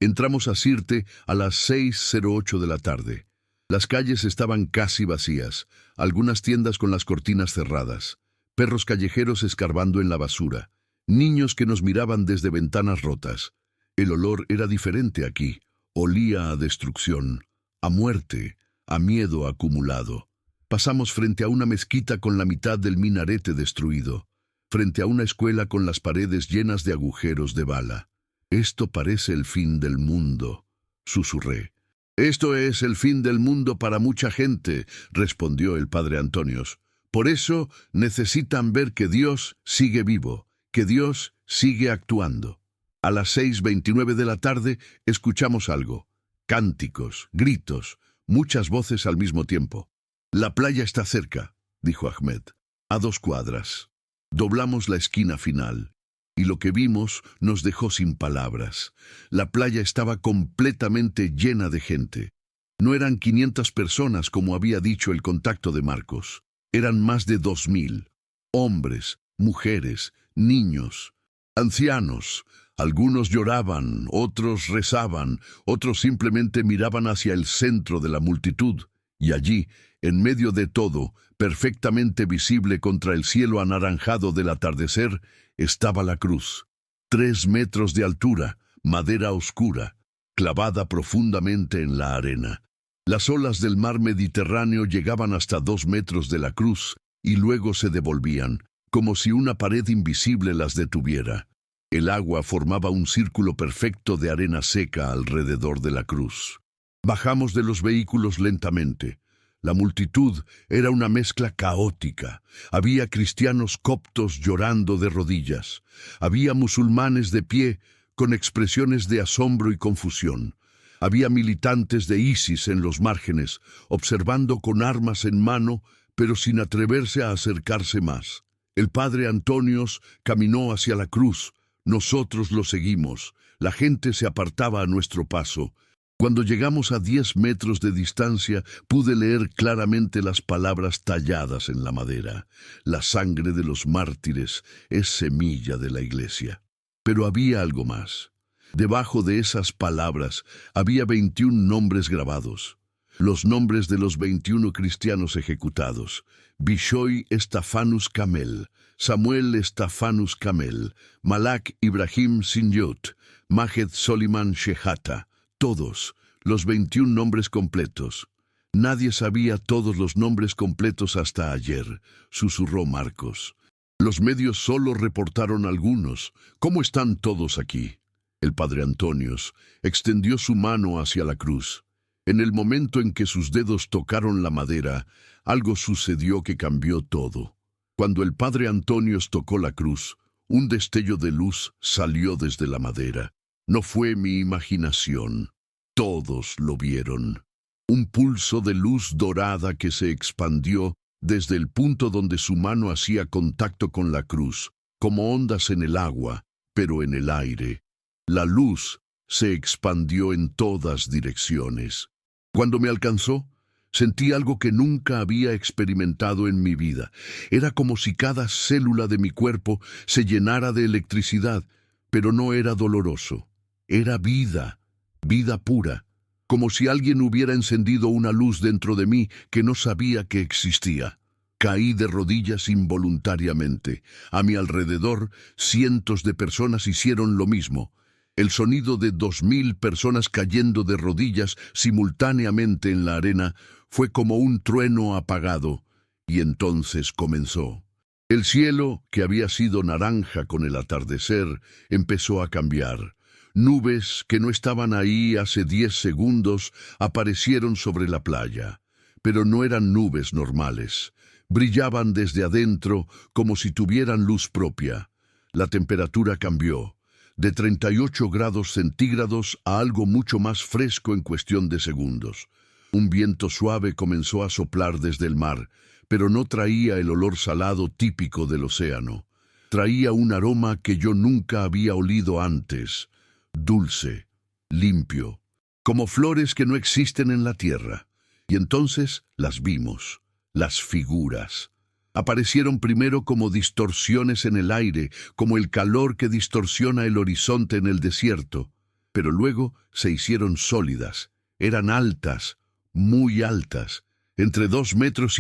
Entramos a Sirte a las 6:08 de la tarde. Las calles estaban casi vacías, algunas tiendas con las cortinas cerradas, perros callejeros escarbando en la basura, niños que nos miraban desde ventanas rotas. El olor era diferente aquí, olía a destrucción, a muerte, a miedo acumulado. Pasamos frente a una mezquita con la mitad del minarete destruido, frente a una escuela con las paredes llenas de agujeros de bala. Esto parece el fin del mundo, susurré. Esto es el fin del mundo para mucha gente, respondió el padre Antonios. Por eso necesitan ver que Dios sigue vivo, que Dios sigue actuando. A las 6:29 de la tarde escuchamos algo. Cánticos, gritos, muchas voces al mismo tiempo. La playa está cerca, dijo Ahmed, a 2 cuadras. Doblamos la esquina final, y lo que vimos nos dejó sin palabras. La playa estaba completamente llena de gente. No eran 500 personas como había dicho el contacto de Marcos. Eran más de 2000. Hombres, mujeres, niños, ancianos. Algunos lloraban, otros rezaban, otros simplemente miraban hacia el centro de la multitud. Y allí, en medio de todo, perfectamente visible contra el cielo anaranjado del atardecer, estaba la cruz. 3 metros de altura, madera oscura, clavada profundamente en la arena. Las olas del mar Mediterráneo llegaban hasta 2 metros de la cruz y luego se devolvían, como si una pared invisible las detuviera. El agua formaba un círculo perfecto de arena seca alrededor de la cruz. Bajamos de los vehículos lentamente. La multitud era una mezcla caótica. Había cristianos coptos llorando de rodillas. Había musulmanes de pie con expresiones de asombro y confusión. Había militantes de ISIS en los márgenes, observando con armas en mano, pero sin atreverse a acercarse más. El padre Antonios caminó hacia la cruz. Nosotros lo seguimos. La gente se apartaba a nuestro paso. Cuando llegamos a 10 metros de distancia, pude leer claramente las palabras talladas en la madera. La sangre de los mártires es semilla de la iglesia. Pero había algo más. Debajo de esas palabras había 21 nombres grabados. Los nombres de los 21 cristianos ejecutados. Bishoy Estafanus Kamel, Samuel Estafanus Kamel, Malak Ibrahim Sinyot, Majed Soliman Shehata. Todos, los 21 nombres completos. Nadie sabía todos los nombres completos hasta ayer, susurró Marcos. Los medios solo reportaron algunos. ¿Cómo están todos aquí? El padre Antonios extendió su mano hacia la cruz. En el momento en que sus dedos tocaron la madera, algo sucedió que cambió todo. Cuando el padre Antonios tocó la cruz, un destello de luz salió desde la madera. No fue mi imaginación. Todos lo vieron. Un pulso de luz dorada que se expandió desde el punto donde su mano hacía contacto con la cruz, como ondas en el agua, pero en el aire. La luz se expandió en todas direcciones. Cuando me alcanzó, sentí algo que nunca había experimentado en mi vida. Era como si cada célula de mi cuerpo se llenara de electricidad, pero no era doloroso. Era vida, vida pura, como si alguien hubiera encendido una luz dentro de mí que no sabía que existía. Caí de rodillas involuntariamente. A mi alrededor, cientos de personas hicieron lo mismo. El sonido de 2000 personas cayendo de rodillas simultáneamente en la arena fue como un trueno apagado, y entonces comenzó. El cielo, que había sido naranja con el atardecer, empezó a cambiar. Nubes que no estaban ahí hace 10 segundos aparecieron sobre la playa, pero no eran nubes normales. Brillaban desde adentro como si tuvieran luz propia. La temperatura cambió, de 38 grados centígrados a algo mucho más fresco en cuestión de segundos. Un viento suave comenzó a soplar desde el mar, pero no traía el olor salado típico del océano. Traía un aroma que yo nunca había olido antes, dulce, limpio, como flores que no existen en la tierra. Y entonces las vimos, las figuras. Aparecieron primero como distorsiones en el aire, como el calor que distorsiona el horizonte en el desierto, pero luego se hicieron sólidas, eran altas, muy altas, entre 2,5 metros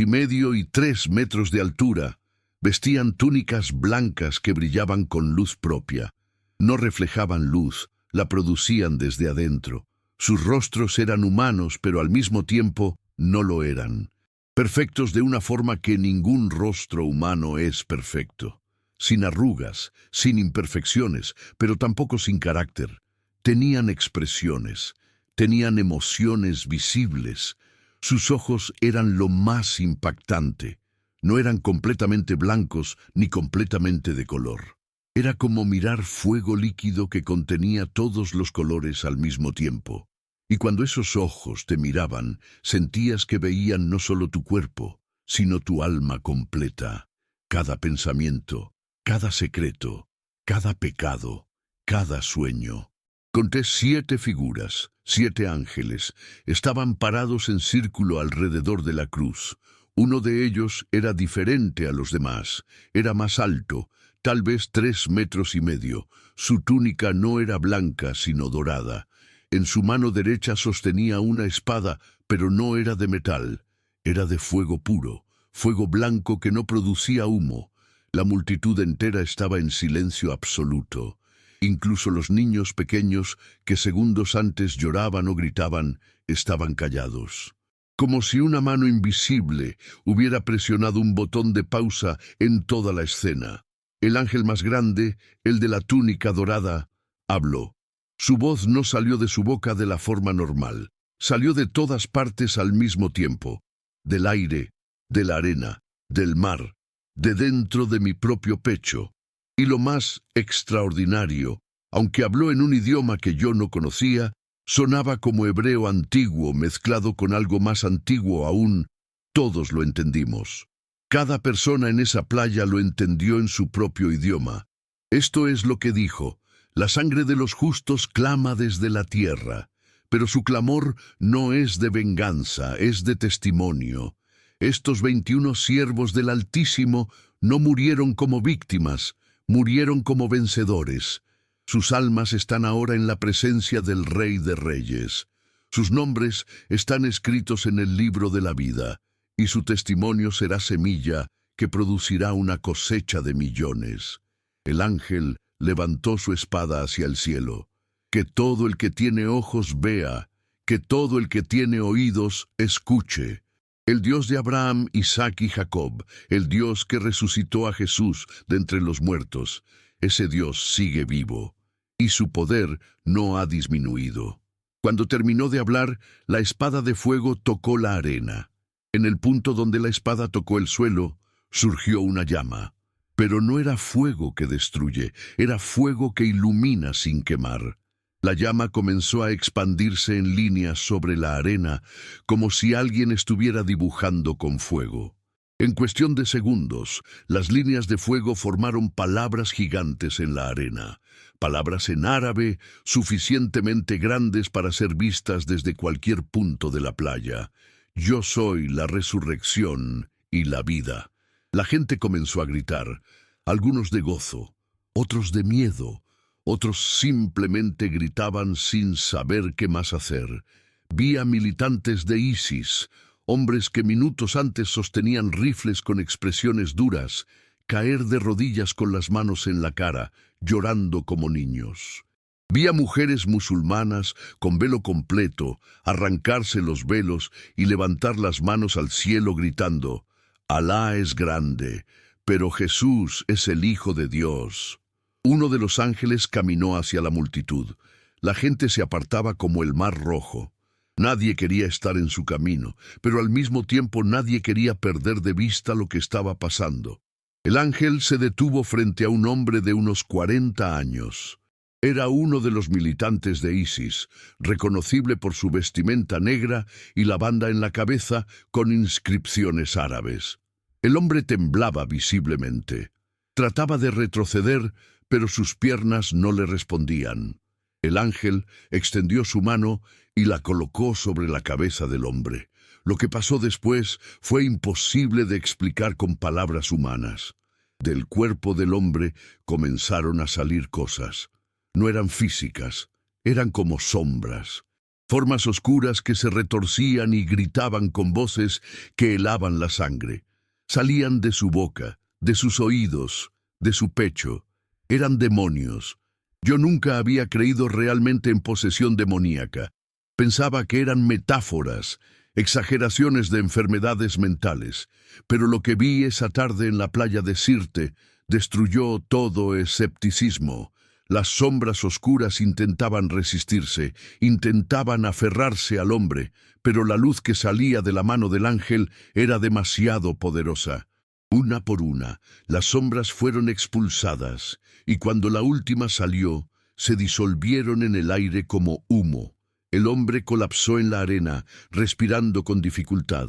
y 3 metros de altura. Vestían túnicas blancas que brillaban con luz propia. No reflejaban luz, la producían desde adentro. Sus rostros eran humanos, pero al mismo tiempo no lo eran. Perfectos de una forma que ningún rostro humano es perfecto. Sin arrugas, sin imperfecciones, pero tampoco sin carácter. Tenían expresiones, tenían emociones visibles. Sus ojos eran lo más impactante. No eran completamente blancos ni completamente de color. Era como mirar fuego líquido que contenía todos los colores al mismo tiempo. Y cuando esos ojos te miraban, sentías que veían no solo tu cuerpo, sino tu alma completa. Cada pensamiento, cada secreto, cada pecado, cada sueño. Conté 7 figuras, 7 ángeles. Estaban parados en círculo alrededor de la cruz. Uno de ellos era diferente a los demás. Era más alto, tal vez 3,5 metros. Su túnica no era blanca, sino dorada. En su mano derecha sostenía una espada, pero no era de metal. Era de fuego puro, fuego blanco que no producía humo. La multitud entera estaba en silencio absoluto. Incluso los niños pequeños, que segundos antes lloraban o gritaban, estaban callados. Como si una mano invisible hubiera presionado un botón de pausa en toda la escena. El ángel más grande, el de la túnica dorada, habló. Su voz no salió de su boca de la forma normal. Salió de todas partes al mismo tiempo. Del aire, de la arena, del mar, de dentro de mi propio pecho. Y lo más extraordinario, aunque habló en un idioma que yo no conocía, sonaba como hebreo antiguo mezclado con algo más antiguo aún. Todos lo entendimos. Cada persona en esa playa lo entendió en su propio idioma. Esto es lo que dijo. La sangre de los justos clama desde la tierra, pero su clamor no es de venganza, es de testimonio. Estos 21 siervos del Altísimo no murieron como víctimas, murieron como vencedores. Sus almas están ahora en la presencia del Rey de Reyes. Sus nombres están escritos en el libro de la vida, y su testimonio será semilla que producirá una cosecha de millones. El ángel levantó su espada hacia el cielo. Que todo el que tiene ojos vea, que todo el que tiene oídos escuche. El Dios de Abraham, Isaac y Jacob, el Dios que resucitó a Jesús de entre los muertos, ese Dios sigue vivo, y su poder no ha disminuido. Cuando terminó de hablar, la espada de fuego tocó la arena. En el punto donde la espada tocó el suelo, surgió una llama. Pero no era fuego que destruye, era fuego que ilumina sin quemar. La llama comenzó a expandirse en líneas sobre la arena, como si alguien estuviera dibujando con fuego. En cuestión de segundos, las líneas de fuego formaron palabras gigantes en la arena, palabras en árabe suficientemente grandes para ser vistas desde cualquier punto de la playa. Yo soy la resurrección y la vida. La gente comenzó a gritar, algunos de gozo, otros de miedo, otros simplemente gritaban sin saber qué más hacer. Vi a militantes de ISIS, hombres que minutos antes sostenían rifles con expresiones duras, caer de rodillas con las manos en la cara, llorando como niños. Vi a mujeres musulmanas con velo completo arrancarse los velos y levantar las manos al cielo gritando, Alá es grande, pero Jesús es el Hijo de Dios. Uno de los ángeles caminó hacia la multitud. La gente se apartaba como el mar rojo. Nadie quería estar en su camino, pero al mismo tiempo nadie quería perder de vista lo que estaba pasando. El ángel se detuvo frente a un hombre de unos 40 años. Era uno de los militantes de ISIS, reconocible por su vestimenta negra y la banda en la cabeza con inscripciones árabes. El hombre temblaba visiblemente. Trataba de retroceder, pero sus piernas no le respondían. El ángel extendió su mano y la colocó sobre la cabeza del hombre. Lo que pasó después fue imposible de explicar con palabras humanas. Del cuerpo del hombre comenzaron a salir cosas. No eran físicas, eran como sombras. Formas oscuras que se retorcían y gritaban con voces que helaban la sangre. Salían de su boca, de sus oídos, de su pecho. Eran demonios. Yo nunca había creído realmente en posesión demoníaca. Pensaba que eran metáforas, exageraciones de enfermedades mentales. Pero lo que vi esa tarde en la playa de Sirte destruyó todo escepticismo. Las sombras oscuras intentaban resistirse, intentaban aferrarse al hombre, pero la luz que salía de la mano del ángel era demasiado poderosa. Una por una, las sombras fueron expulsadas, y cuando la última salió, se disolvieron en el aire como humo. El hombre colapsó en la arena, respirando con dificultad.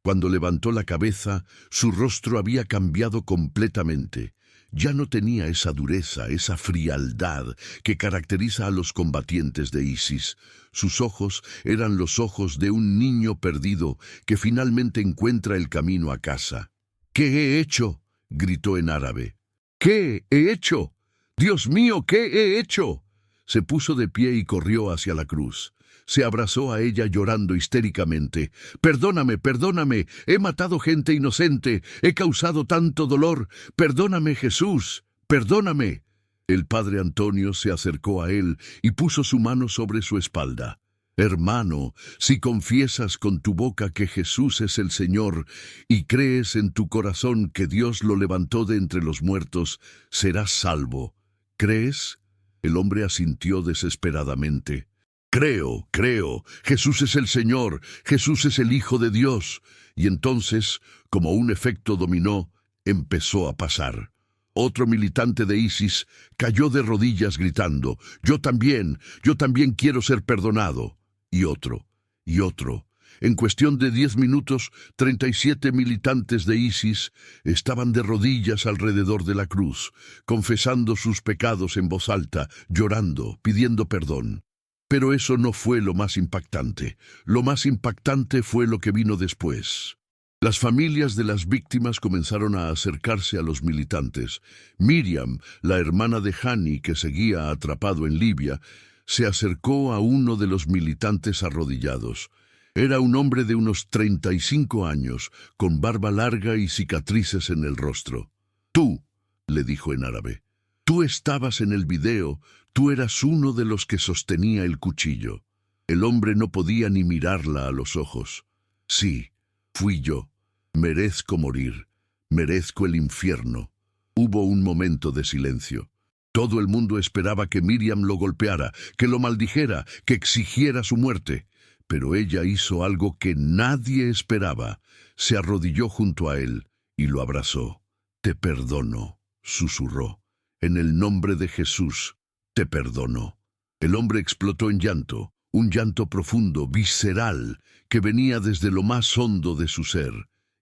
Cuando levantó la cabeza, su rostro había cambiado completamente. Ya no tenía esa dureza, esa frialdad que caracteriza a los combatientes de ISIS. Sus ojos eran los ojos de un niño perdido que finalmente encuentra el camino a casa. «¿Qué he hecho?», gritó en árabe. «¿Qué he hecho? Dios mío, ¿qué he hecho?». Se puso de pie y corrió hacia la cruz. Se abrazó a ella llorando histéricamente. «Perdóname, perdóname, he matado gente inocente, he causado tanto dolor. Perdóname, Jesús, perdóname». El padre Antonio se acercó a él y puso su mano sobre su espalda. «Hermano, si confiesas con tu boca que Jesús es el Señor y crees en tu corazón que Dios lo levantó de entre los muertos, serás salvo. ¿Crees?». El hombre asintió desesperadamente. «Creo, Jesús es el Señor, Jesús es el Hijo de Dios». Y entonces, como un efecto dominó, empezó a pasar. Otro militante de ISIS cayó de rodillas gritando, yo también quiero ser perdonado». Y otro, y otro. En cuestión de 10 minutos, 37 militantes de ISIS estaban de rodillas alrededor de la cruz, confesando sus pecados en voz alta, llorando, pidiendo perdón. Pero eso no fue lo más impactante. Lo más impactante fue lo que vino después. Las familias de las víctimas comenzaron a acercarse a los militantes. Miriam, la hermana de Hani que seguía atrapado en Libia, se acercó a uno de los militantes arrodillados. Era un hombre de unos 35 años, con barba larga y cicatrices en el rostro. «Tú», le dijo en árabe, «tú estabas en el video, tú eras uno de los que sostenía el cuchillo». El hombre no podía ni mirarla a los ojos. «Sí, fui yo. Merezco morir. Merezco el infierno». Hubo un momento de silencio. Todo el mundo esperaba que Miriam lo golpeara, que lo maldijera, que exigiera su muerte. Pero ella hizo algo que nadie esperaba. Se arrodilló junto a él y lo abrazó. «Te perdono», susurró. «En el nombre de Jesús, te perdono». El hombre explotó en llanto, un llanto profundo, visceral, que venía desde lo más hondo de su ser.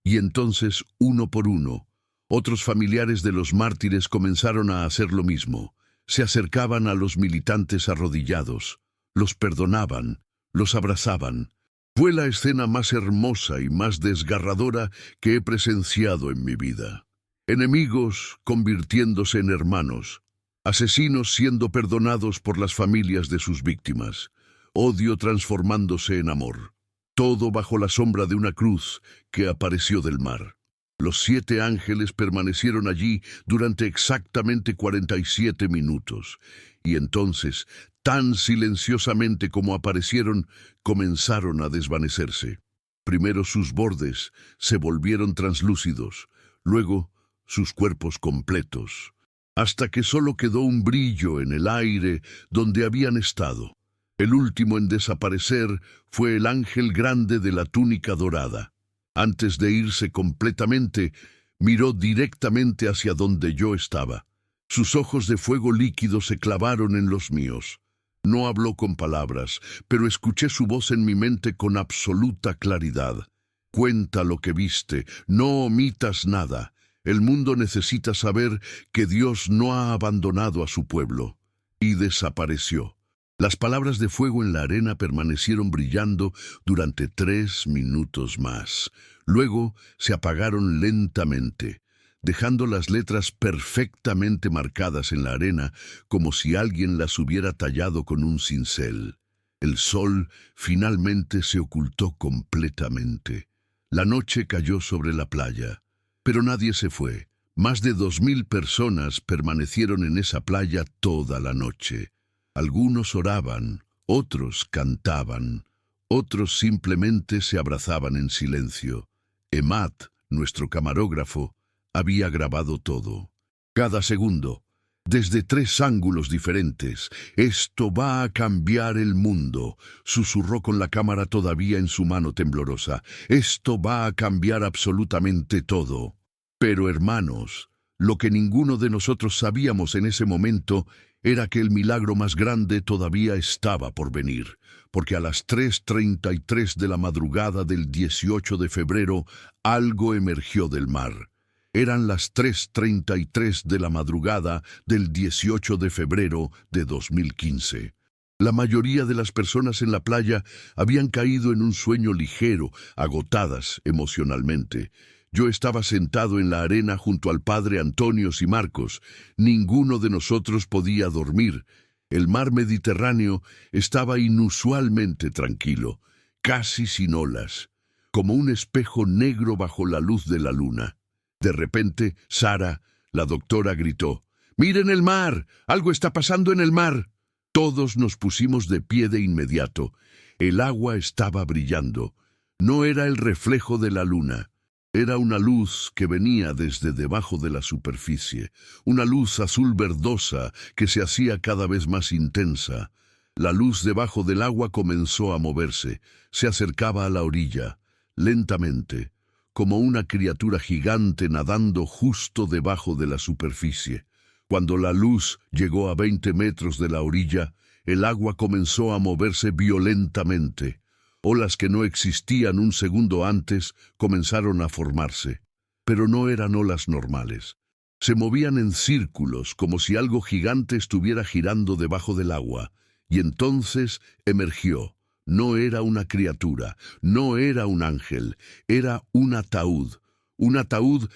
Y entonces, uno por uno, otros familiares de los mártires comenzaron a hacer lo mismo. Se acercaban a los militantes arrodillados, los perdonaban, los abrazaban. Fue la escena más hermosa y más desgarradora que he presenciado en mi vida. Enemigos convirtiéndose en hermanos, asesinos siendo perdonados por las familias de sus víctimas, odio transformándose en amor. Todo bajo la sombra de una cruz que apareció del mar. Los 7 ángeles permanecieron allí durante exactamente 47 minutos, y entonces, tan silenciosamente como aparecieron, comenzaron a desvanecerse. Primero sus bordes se volvieron translúcidos, luego sus cuerpos completos, hasta que solo quedó un brillo en el aire donde habían estado. El último en desaparecer fue el ángel grande de la túnica dorada. Antes de irse completamente, miró directamente hacia donde yo estaba. Sus ojos de fuego líquido se clavaron en los míos. No habló con palabras, pero escuché su voz en mi mente con absoluta claridad. Cuenta lo que viste, no omitas nada. El mundo necesita saber que Dios no ha abandonado a su pueblo. Y desapareció. Las palabras de fuego en la arena permanecieron brillando durante 3 minutos más. Luego se apagaron lentamente, dejando las letras perfectamente marcadas en la arena, como si alguien las hubiera tallado con un cincel. El sol finalmente se ocultó completamente. La noche cayó sobre la playa, pero nadie se fue. Más de 2000 personas permanecieron en esa playa toda la noche. Algunos oraban, otros cantaban, otros simplemente se abrazaban en silencio. Emad, nuestro camarógrafo, había grabado todo. Cada segundo, desde 3 ángulos diferentes. «Esto va a cambiar el mundo», susurró con la cámara todavía en su mano temblorosa. «Esto va a cambiar absolutamente todo». Pero, hermanos, lo que ninguno de nosotros sabíamos en ese momento era que el milagro más grande todavía estaba por venir, porque a las 3:33 de la madrugada del 18 de febrero algo emergió del mar. Eran las 3:33 de la madrugada del 18 de febrero de 2015. La mayoría de las personas en la playa habían caído en un sueño ligero, agotadas emocionalmente. Yo estaba sentado en la arena junto al padre Antonio y Marcos. Ninguno de nosotros podía dormir. El mar Mediterráneo estaba inusualmente tranquilo, casi sin olas, como un espejo negro bajo la luz de la luna. De repente, Sara, la doctora, gritó: «¡Miren el mar! ¡Algo está pasando en el mar!». Todos nos pusimos de pie de inmediato. El agua estaba brillando. No era el reflejo de la luna. Era una luz que venía desde debajo de la superficie, una luz azul verdosa que se hacía cada vez más intensa. La luz debajo del agua comenzó a moverse, se acercaba a la orilla, lentamente, como una criatura gigante nadando justo debajo de la superficie. Cuando la luz llegó a 20 metros de la orilla, el agua comenzó a moverse violentamente. Olas que no existían un segundo antes comenzaron a formarse, pero no eran olas normales. Se movían en círculos como si algo gigante estuviera girando debajo del agua, y entonces emergió. No era una criatura, no era un ángel, era un ataúd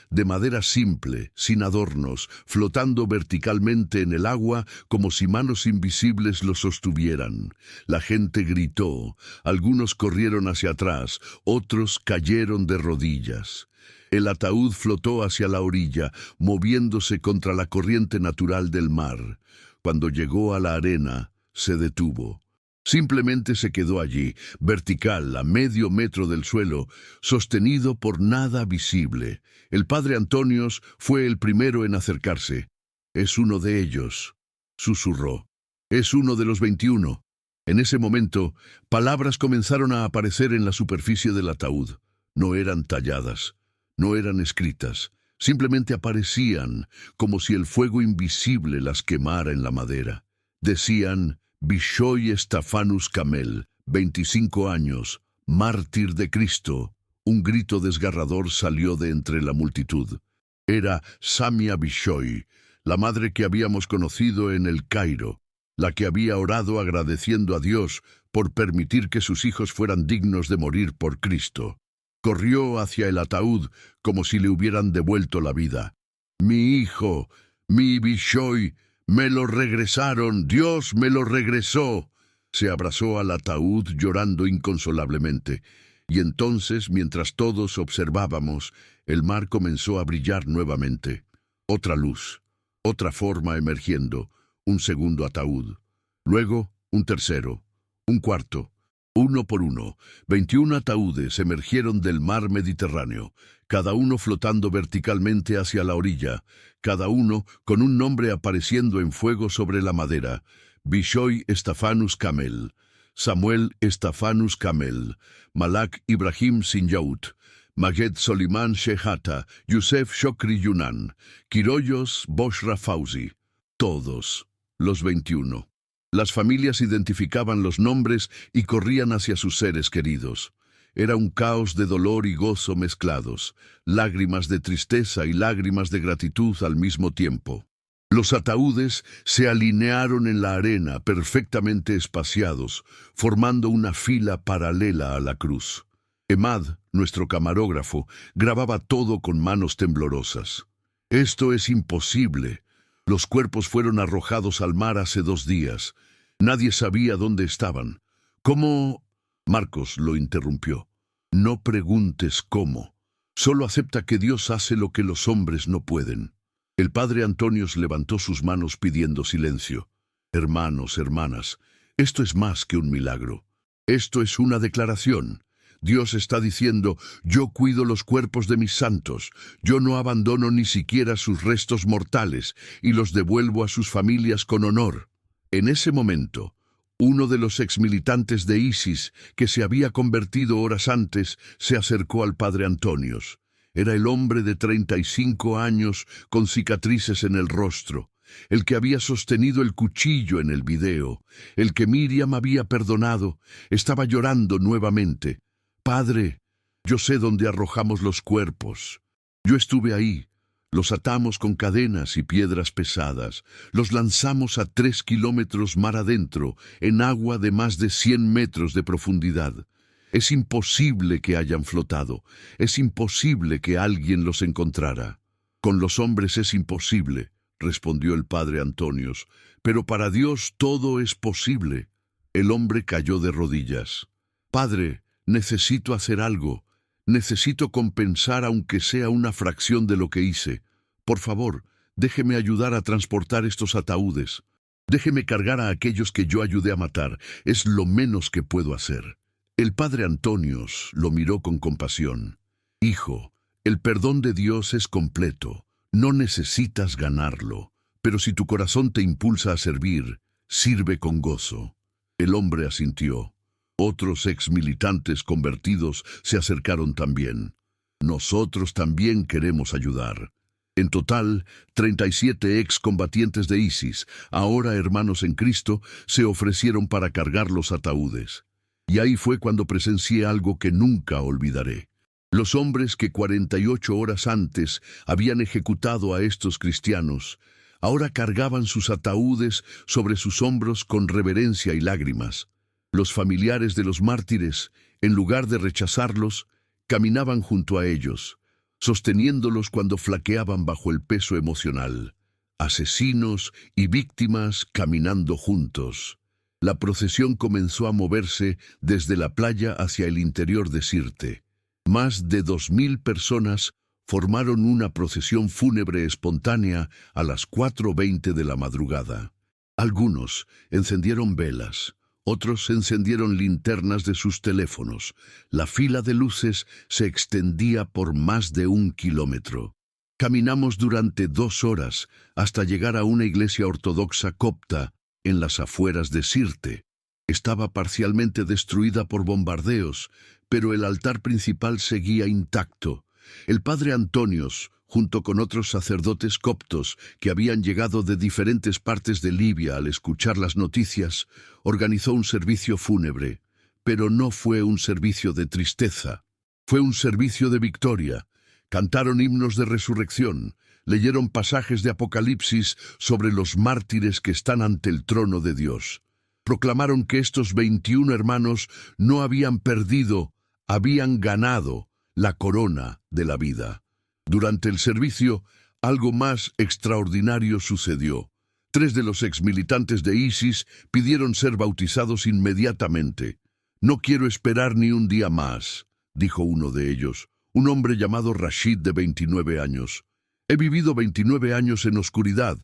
de madera simple, sin adornos, flotando verticalmente en el agua como si manos invisibles lo sostuvieran. La gente gritó, algunos corrieron hacia atrás, otros cayeron de rodillas. El ataúd flotó hacia la orilla, moviéndose contra la corriente natural del mar. Cuando llegó a la arena, se detuvo. Simplemente se quedó allí, vertical, a medio metro del suelo, sostenido por nada visible. El padre Antonios fue el primero en acercarse. «Es uno de ellos», susurró. «Es uno de los 21». En ese momento, palabras comenzaron a aparecer en la superficie del ataúd. No eran talladas, no eran escritas, simplemente aparecían, como si el fuego invisible las quemara en la madera. Decían: Bishoy Estefanus Camel, 25 años, mártir de Cristo, un grito desgarrador salió de entre la multitud. Era Samia Bishoy, la madre que habíamos conocido en el Cairo, la que había orado agradeciendo a Dios por permitir que sus hijos fueran dignos de morir por Cristo. Corrió hacia el ataúd como si le hubieran devuelto la vida. «Mi hijo, mi Bishoy, me lo regresaron, Dios me lo regresó». Se abrazó al ataúd llorando inconsolablemente. Y entonces, mientras todos observábamos, el mar comenzó a brillar nuevamente. Otra luz, otra forma emergiendo, un segundo ataúd. Luego, un tercero, un cuarto. Uno por uno, 21 ataúdes emergieron del mar Mediterráneo, cada uno flotando verticalmente hacia la orilla, cada uno con un nombre apareciendo en fuego sobre la madera: Bishoy Estafanus Kamel, Samuel Estafanus Kamel, Malak Ibrahim Sinyaut, Maged Soliman Shehata, Yusef Shokri Yunan, Kiroyos Boshra Fauzi. Todos, los 21. Las familias identificaban los nombres y corrían hacia sus seres queridos. Era un caos de dolor y gozo mezclados, lágrimas de tristeza y lágrimas de gratitud al mismo tiempo. Los ataúdes se alinearon en la arena, perfectamente espaciados, formando una fila paralela a la cruz. Emad, nuestro camarógrafo, grababa todo con manos temblorosas. «Esto es imposible. Los cuerpos fueron arrojados al mar hace 2 días. Nadie sabía dónde estaban. ¿Cómo?» Marcos lo interrumpió. «No preguntes cómo. Solo acepta que Dios hace lo que los hombres no pueden». El padre Antonios levantó sus manos pidiendo silencio. «Hermanos, hermanas, esto es más que un milagro. Esto es una declaración. Dios está diciendo: yo cuido los cuerpos de mis santos, yo no abandono ni siquiera sus restos mortales y los devuelvo a sus familias con honor». En ese momento, uno de los exmilitantes de ISIS, que se había convertido horas antes, se acercó al padre Antonios. Era el hombre de 35 años con cicatrices en el rostro, el que había sostenido el cuchillo en el video, el que Miriam había perdonado. Estaba llorando nuevamente. «Padre, yo sé dónde arrojamos los cuerpos. Yo estuve ahí. Los atamos con cadenas y piedras pesadas. Los lanzamos a 3 kilómetros mar adentro, en agua de más de 100 metros de profundidad. Es imposible que hayan flotado. Es imposible que alguien los encontrara». «Con los hombres es imposible», respondió el padre Antonios, «pero para Dios todo es posible». El hombre cayó de rodillas. «Padre, necesito hacer algo. Necesito compensar aunque sea una fracción de lo que hice. Por favor, déjeme ayudar a transportar estos ataúdes. Déjeme cargar a aquellos que yo ayudé a matar. Es lo menos que puedo hacer». El padre Antonios lo miró con compasión. «Hijo, el perdón de Dios es completo. No necesitas ganarlo. Pero si tu corazón te impulsa a servir, sirve con gozo». El hombre asintió. Otros exmilitantes convertidos se acercaron también. «Nosotros también queremos ayudar». En total, 37 excombatientes de ISIS, ahora hermanos en Cristo, se ofrecieron para cargar los ataúdes. Y ahí fue cuando presencié algo que nunca olvidaré. Los hombres que 48 horas antes habían ejecutado a estos cristianos, ahora cargaban sus ataúdes sobre sus hombros con reverencia y lágrimas. Los familiares de los mártires, en lugar de rechazarlos, caminaban junto a ellos, sosteniéndolos cuando flaqueaban bajo el peso emocional. Asesinos y víctimas caminando juntos. La procesión comenzó a moverse desde la playa hacia el interior de Sirte. Más de 2000 personas formaron una procesión fúnebre espontánea a las 4:20 de la madrugada. Algunos encendieron velas, otros encendieron linternas de sus teléfonos. La fila de luces se extendía por más de 1 kilómetro. Caminamos durante 2 horas hasta llegar a una iglesia ortodoxa copta en las afueras de Sirte. Estaba parcialmente destruida por bombardeos, pero el altar principal seguía intacto. El padre Antonios, junto con otros sacerdotes coptos que habían llegado de diferentes partes de Libia al escuchar las noticias, organizó un servicio fúnebre, pero no fue un servicio de tristeza. Fue un servicio de victoria. Cantaron himnos de resurrección, leyeron pasajes de Apocalipsis sobre los mártires que están ante el trono de Dios. Proclamaron que estos 21 hermanos no habían perdido, habían ganado la corona de la vida. Durante el servicio, algo más extraordinario sucedió. 3 de los exmilitantes de ISIS pidieron ser bautizados inmediatamente. «No quiero esperar ni un día más», dijo uno de ellos, un hombre llamado Rashid de 29 años. «He vivido 29 años en oscuridad.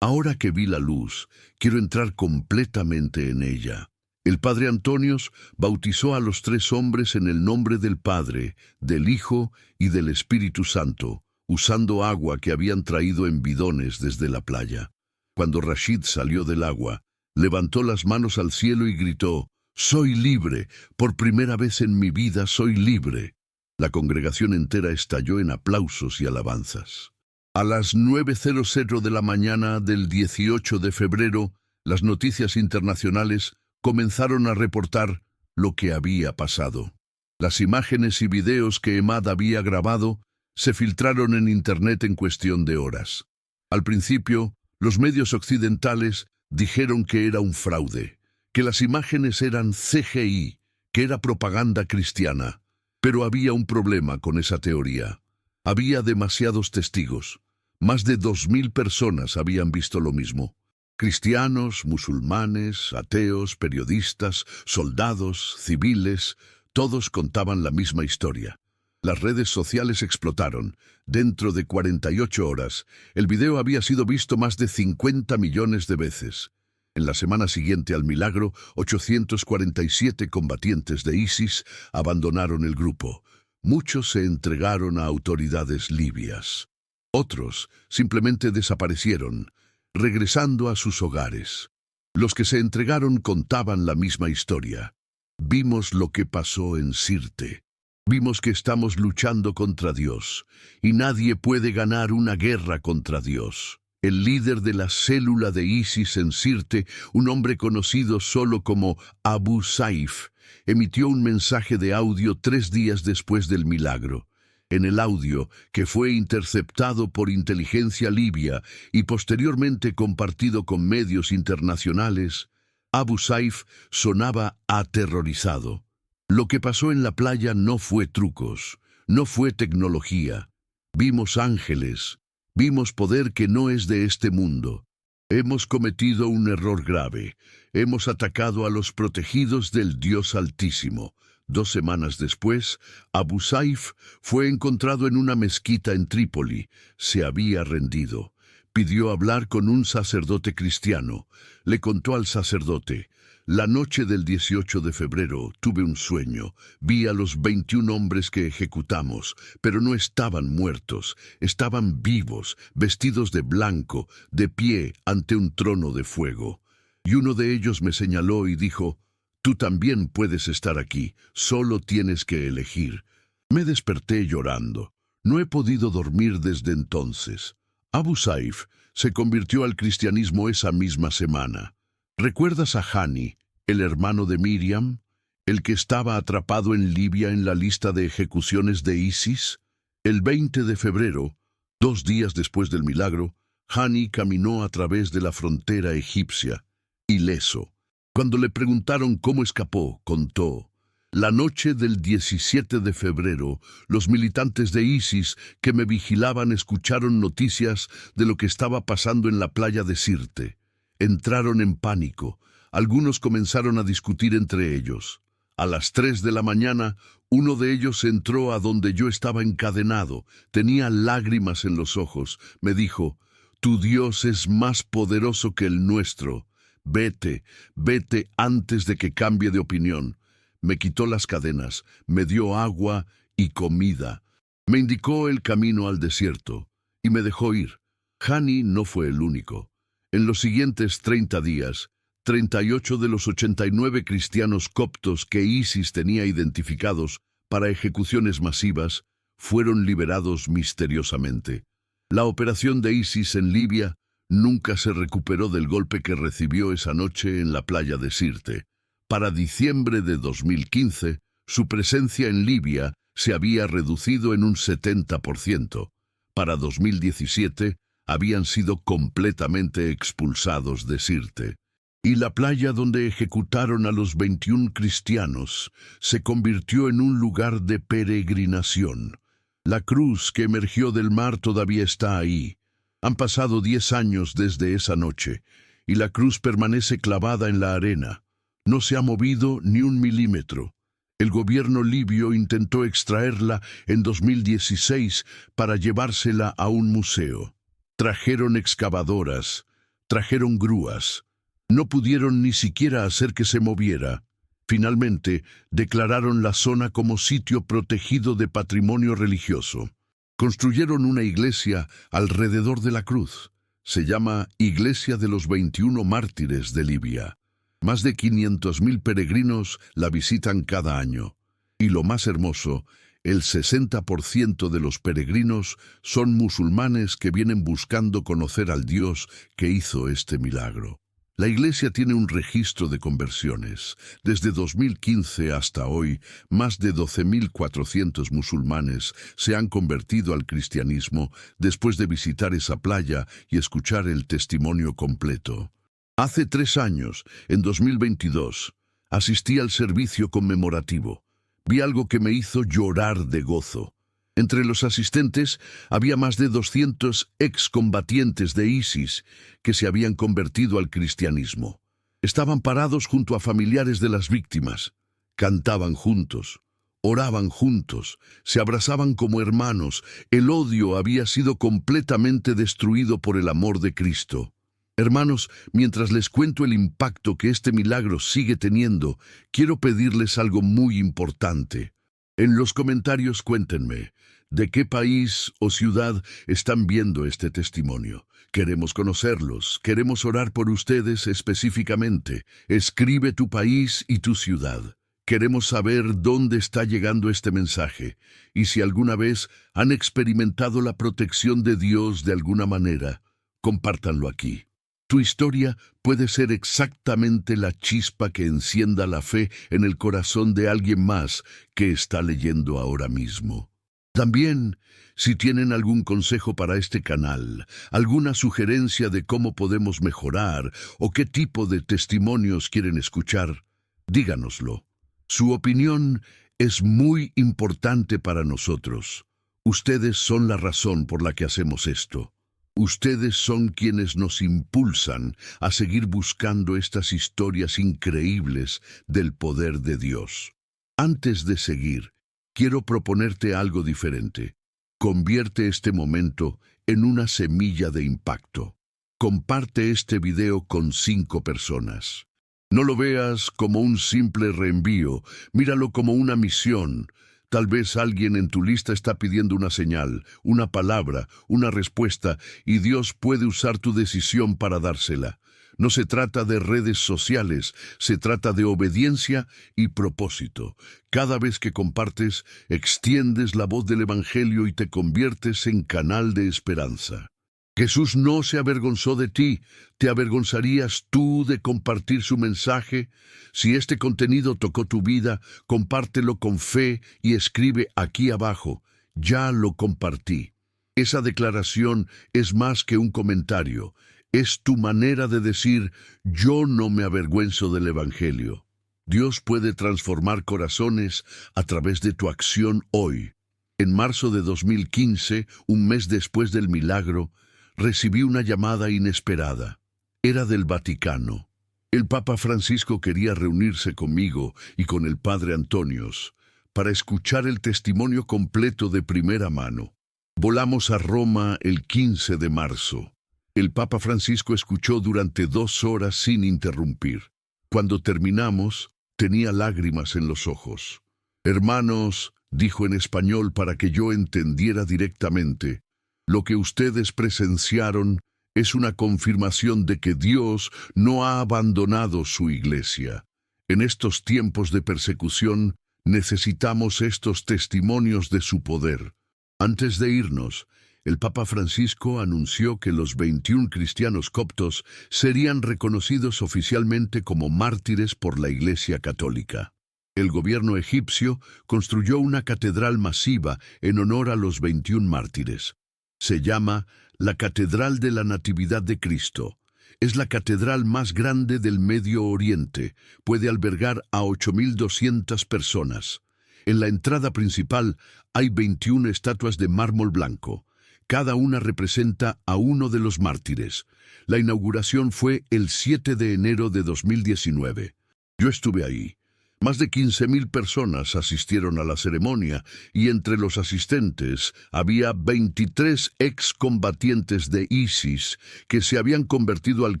Ahora que vi la luz, quiero entrar completamente en ella». El padre Antonios bautizó a los 3 hombres en el nombre del Padre, del Hijo y del Espíritu Santo, usando agua que habían traído en bidones desde la playa. Cuando Rashid salió del agua, levantó las manos al cielo y gritó: «Soy libre, por primera vez en mi vida soy libre». La congregación entera estalló en aplausos y alabanzas. A las 9:00 de la mañana del 18 de febrero, las noticias internacionales comenzaron a reportar lo que había pasado. Las imágenes y videos que Emad había grabado se filtraron en Internet en cuestión de horas. Al principio, los medios occidentales dijeron que era un fraude, que las imágenes eran CGI, que era propaganda cristiana. Pero había un problema con esa teoría. Había demasiados testigos. Más de 2000 personas habían visto lo mismo. Cristianos, musulmanes, ateos, periodistas, soldados, civiles, todos contaban la misma historia. Las redes sociales explotaron. Dentro de 48 horas, el video había sido visto más de 50 millones de veces. En la semana siguiente al milagro, 847 combatientes de ISIS abandonaron el grupo. Muchos se entregaron a autoridades libias. Otros simplemente desaparecieron, regresando a sus hogares. Los que se entregaron contaban la misma historia. Vimos lo que pasó en Sirte. Vimos que estamos luchando contra Dios, y nadie puede ganar una guerra contra Dios. El líder de la célula de ISIS en Sirte, un hombre conocido solo como Abu Saif, emitió un mensaje de audio 3 días después del milagro. En el audio, que fue interceptado por inteligencia libia y posteriormente compartido con medios internacionales, Abu Saif sonaba aterrorizado. Lo que pasó en la playa no fue trucos, no fue tecnología. Vimos ángeles, vimos poder que no es de este mundo. Hemos cometido un error grave. Hemos atacado a los protegidos del Dios Altísimo. 2 semanas después, Abu Saif fue encontrado en una mezquita en Trípoli. Se había rendido. Pidió hablar con un sacerdote cristiano. Le contó al sacerdote: «La noche del 18 de febrero tuve un sueño. Vi a los 21 hombres que ejecutamos, pero no estaban muertos. Estaban vivos, vestidos de blanco, de pie ante un trono de fuego. Y uno de ellos me señaló y dijo: «Tú también puedes estar aquí, solo tienes que elegir». Me desperté llorando. No he podido dormir desde entonces. Abu Saif se convirtió al cristianismo esa misma semana. ¿Recuerdas a Hani, el hermano de Miriam, el que estaba atrapado en Libia en la lista de ejecuciones de ISIS? El 20 de febrero, 2 días después del milagro, Hani caminó a través de la frontera egipcia, ileso. Cuando le preguntaron cómo escapó, contó: «La noche del 17 de febrero, los militantes de ISIS que me vigilaban escucharon noticias de lo que estaba pasando en la playa de Sirte. Entraron en pánico. Algunos comenzaron a discutir entre ellos. A las 3 de la mañana, uno de ellos entró a donde yo estaba encadenado. Tenía lágrimas en los ojos. Me dijo: «Tu Dios es más poderoso que el nuestro. Vete, vete antes de que cambie de opinión». Me quitó las cadenas, me dio agua y comida. Me indicó el camino al desierto y me dejó ir. Hani no fue el único. En los siguientes 30 días, 38 de los 89 cristianos coptos que ISIS tenía identificados para ejecuciones masivas fueron liberados misteriosamente. La operación de ISIS en Libia nunca se recuperó del golpe que recibió esa noche en la playa de Sirte. Para diciembre de 2015, su presencia en Libia se había reducido en un 70%. Para 2017 habían sido completamente expulsados de Sirte. Y la playa donde ejecutaron a los 21 cristianos se convirtió en un lugar de peregrinación. La cruz que emergió del mar todavía está ahí. Han pasado 10 años desde esa noche, y la cruz permanece clavada en la arena. No se ha movido ni un milímetro. El gobierno libio intentó extraerla en 2016 para llevársela a un museo. Trajeron excavadoras, trajeron grúas. No pudieron ni siquiera hacer que se moviera. Finalmente, declararon la zona como sitio protegido de patrimonio religioso. Construyeron una iglesia alrededor de la cruz. Se llama Iglesia de los 21 Mártires de Libia. Más de 500.000 peregrinos la visitan cada año. Y lo más hermoso, el 60% de los peregrinos son musulmanes que vienen buscando conocer al Dios que hizo este milagro. La Iglesia tiene un registro de conversiones. Desde 2015 hasta hoy, más de 12.400 musulmanes se han convertido al cristianismo después de visitar esa playa y escuchar el testimonio completo. Hace 3 años, en 2022, asistí al servicio conmemorativo. Vi algo que me hizo llorar de gozo. Entre los asistentes había más de 200 excombatientes de ISIS que se habían convertido al cristianismo. Estaban parados junto a familiares de las víctimas. Cantaban juntos, oraban juntos, se abrazaban como hermanos. El odio había sido completamente destruido por el amor de Cristo. Hermanos, mientras les cuento el impacto que este milagro sigue teniendo, quiero pedirles algo muy importante. En los comentarios cuéntenme, ¿de qué país o ciudad están viendo este testimonio? Queremos conocerlos, queremos orar por ustedes específicamente. Escribe tu país y tu ciudad. Queremos saber dónde está llegando este mensaje y si alguna vez han experimentado la protección de Dios de alguna manera, compártanlo aquí. Tu historia puede ser exactamente la chispa que encienda la fe en el corazón de alguien más que está leyendo ahora mismo. También, si tienen algún consejo para este canal, alguna sugerencia de cómo podemos mejorar o qué tipo de testimonios quieren escuchar, díganoslo. Su opinión es muy importante para nosotros. Ustedes son la razón por la que hacemos esto. Ustedes son quienes nos impulsan a seguir buscando estas historias increíbles del poder de Dios. Antes de seguir, quiero proponerte algo diferente. Convierte este momento en una semilla de impacto. Comparte este video con 5 personas. No lo veas como un simple reenvío, míralo como una misión. Tal vez alguien en tu lista está pidiendo una señal, una palabra, una respuesta, y Dios puede usar tu decisión para dársela. No se trata de redes sociales, se trata de obediencia y propósito. Cada vez que compartes, extiendes la voz del Evangelio y te conviertes en canal de esperanza. Jesús no se avergonzó de ti. ¿Te avergonzarías tú de compartir su mensaje? Si este contenido tocó tu vida, compártelo con fe y escribe aquí abajo: ya lo compartí. Esa declaración es más que un comentario. Es tu manera de decir: yo no me avergüenzo del Evangelio. Dios puede transformar corazones a través de tu acción hoy. En marzo de 2015, un mes después del milagro, recibí una llamada inesperada. Era del Vaticano. El Papa Francisco quería reunirse conmigo y con el Padre Antonios para escuchar el testimonio completo de primera mano. Volamos a Roma el 15 de marzo. El Papa Francisco escuchó durante 2 horas sin interrumpir. Cuando terminamos, tenía lágrimas en los ojos. Hermanos, dijo en español para que yo entendiera directamente, lo que ustedes presenciaron es una confirmación de que Dios no ha abandonado su iglesia. En estos tiempos de persecución, necesitamos estos testimonios de su poder. Antes de irnos, el Papa Francisco anunció que los 21 cristianos coptos serían reconocidos oficialmente como mártires por la Iglesia Católica. El gobierno egipcio construyó una catedral masiva en honor a los 21 mártires. Se llama la Catedral de la Natividad de Cristo. Es la catedral más grande del Medio Oriente. Puede albergar a 8.200 personas. En la entrada principal hay 21 estatuas de mármol blanco. Cada una representa a uno de los mártires. La inauguración fue el 7 de enero de 2019. Yo estuve ahí. Más de 15.000 personas asistieron a la ceremonia y entre los asistentes había 23 excombatientes de ISIS que se habían convertido al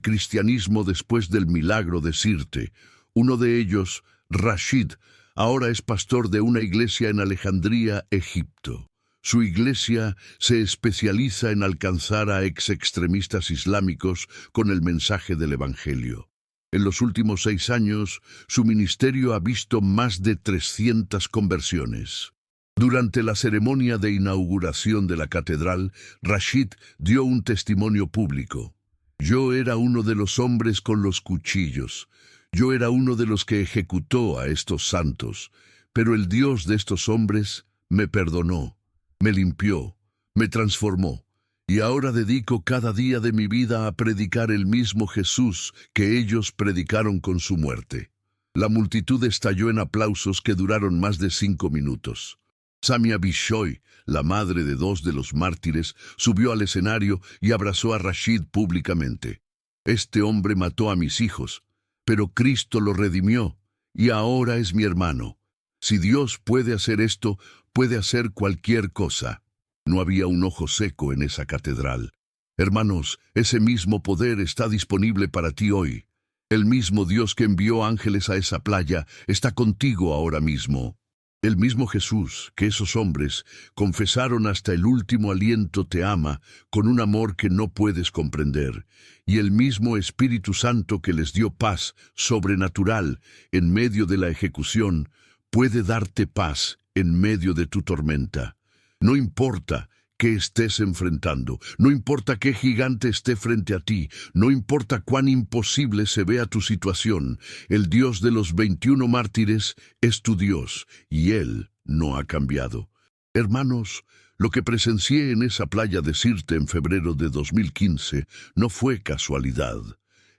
cristianismo después del milagro de Sirte. Uno de ellos, Rashid, ahora es pastor de una iglesia en Alejandría, Egipto. Su iglesia se especializa en alcanzar a extremistas islámicos con el mensaje del Evangelio. En los últimos 6 años, su ministerio ha visto más de 300 conversiones. Durante la ceremonia de inauguración de la catedral, Rashid dio un testimonio público. Yo era uno de los hombres con los cuchillos. Yo era uno de los que ejecutó a estos santos. Pero el Dios de estos hombres me perdonó, me limpió, me transformó. Y ahora dedico cada día de mi vida a predicar el mismo Jesús que ellos predicaron con su muerte. La multitud estalló en aplausos que duraron más de 5 minutos. Samia Bishoy, la madre de 2 de los mártires, subió al escenario y abrazó a Rashid públicamente. Este hombre mató a mis hijos, pero Cristo lo redimió, y ahora es mi hermano. Si Dios puede hacer esto, puede hacer cualquier cosa. No había un ojo seco en esa catedral. Hermanos, ese mismo poder está disponible para ti hoy. El mismo Dios que envió ángeles a esa playa está contigo ahora mismo. El mismo Jesús que esos hombres confesaron hasta el último aliento te ama con un amor que no puedes comprender. Y el mismo Espíritu Santo que les dio paz sobrenatural en medio de la ejecución puede darte paz en medio de tu tormenta. No importa qué estés enfrentando, no importa qué gigante esté frente a ti, no importa cuán imposible se vea tu situación, el Dios de los 21 mártires es tu Dios y Él no ha cambiado. Hermanos, lo que presencié en esa playa de Sirte en febrero de 2015 no fue casualidad.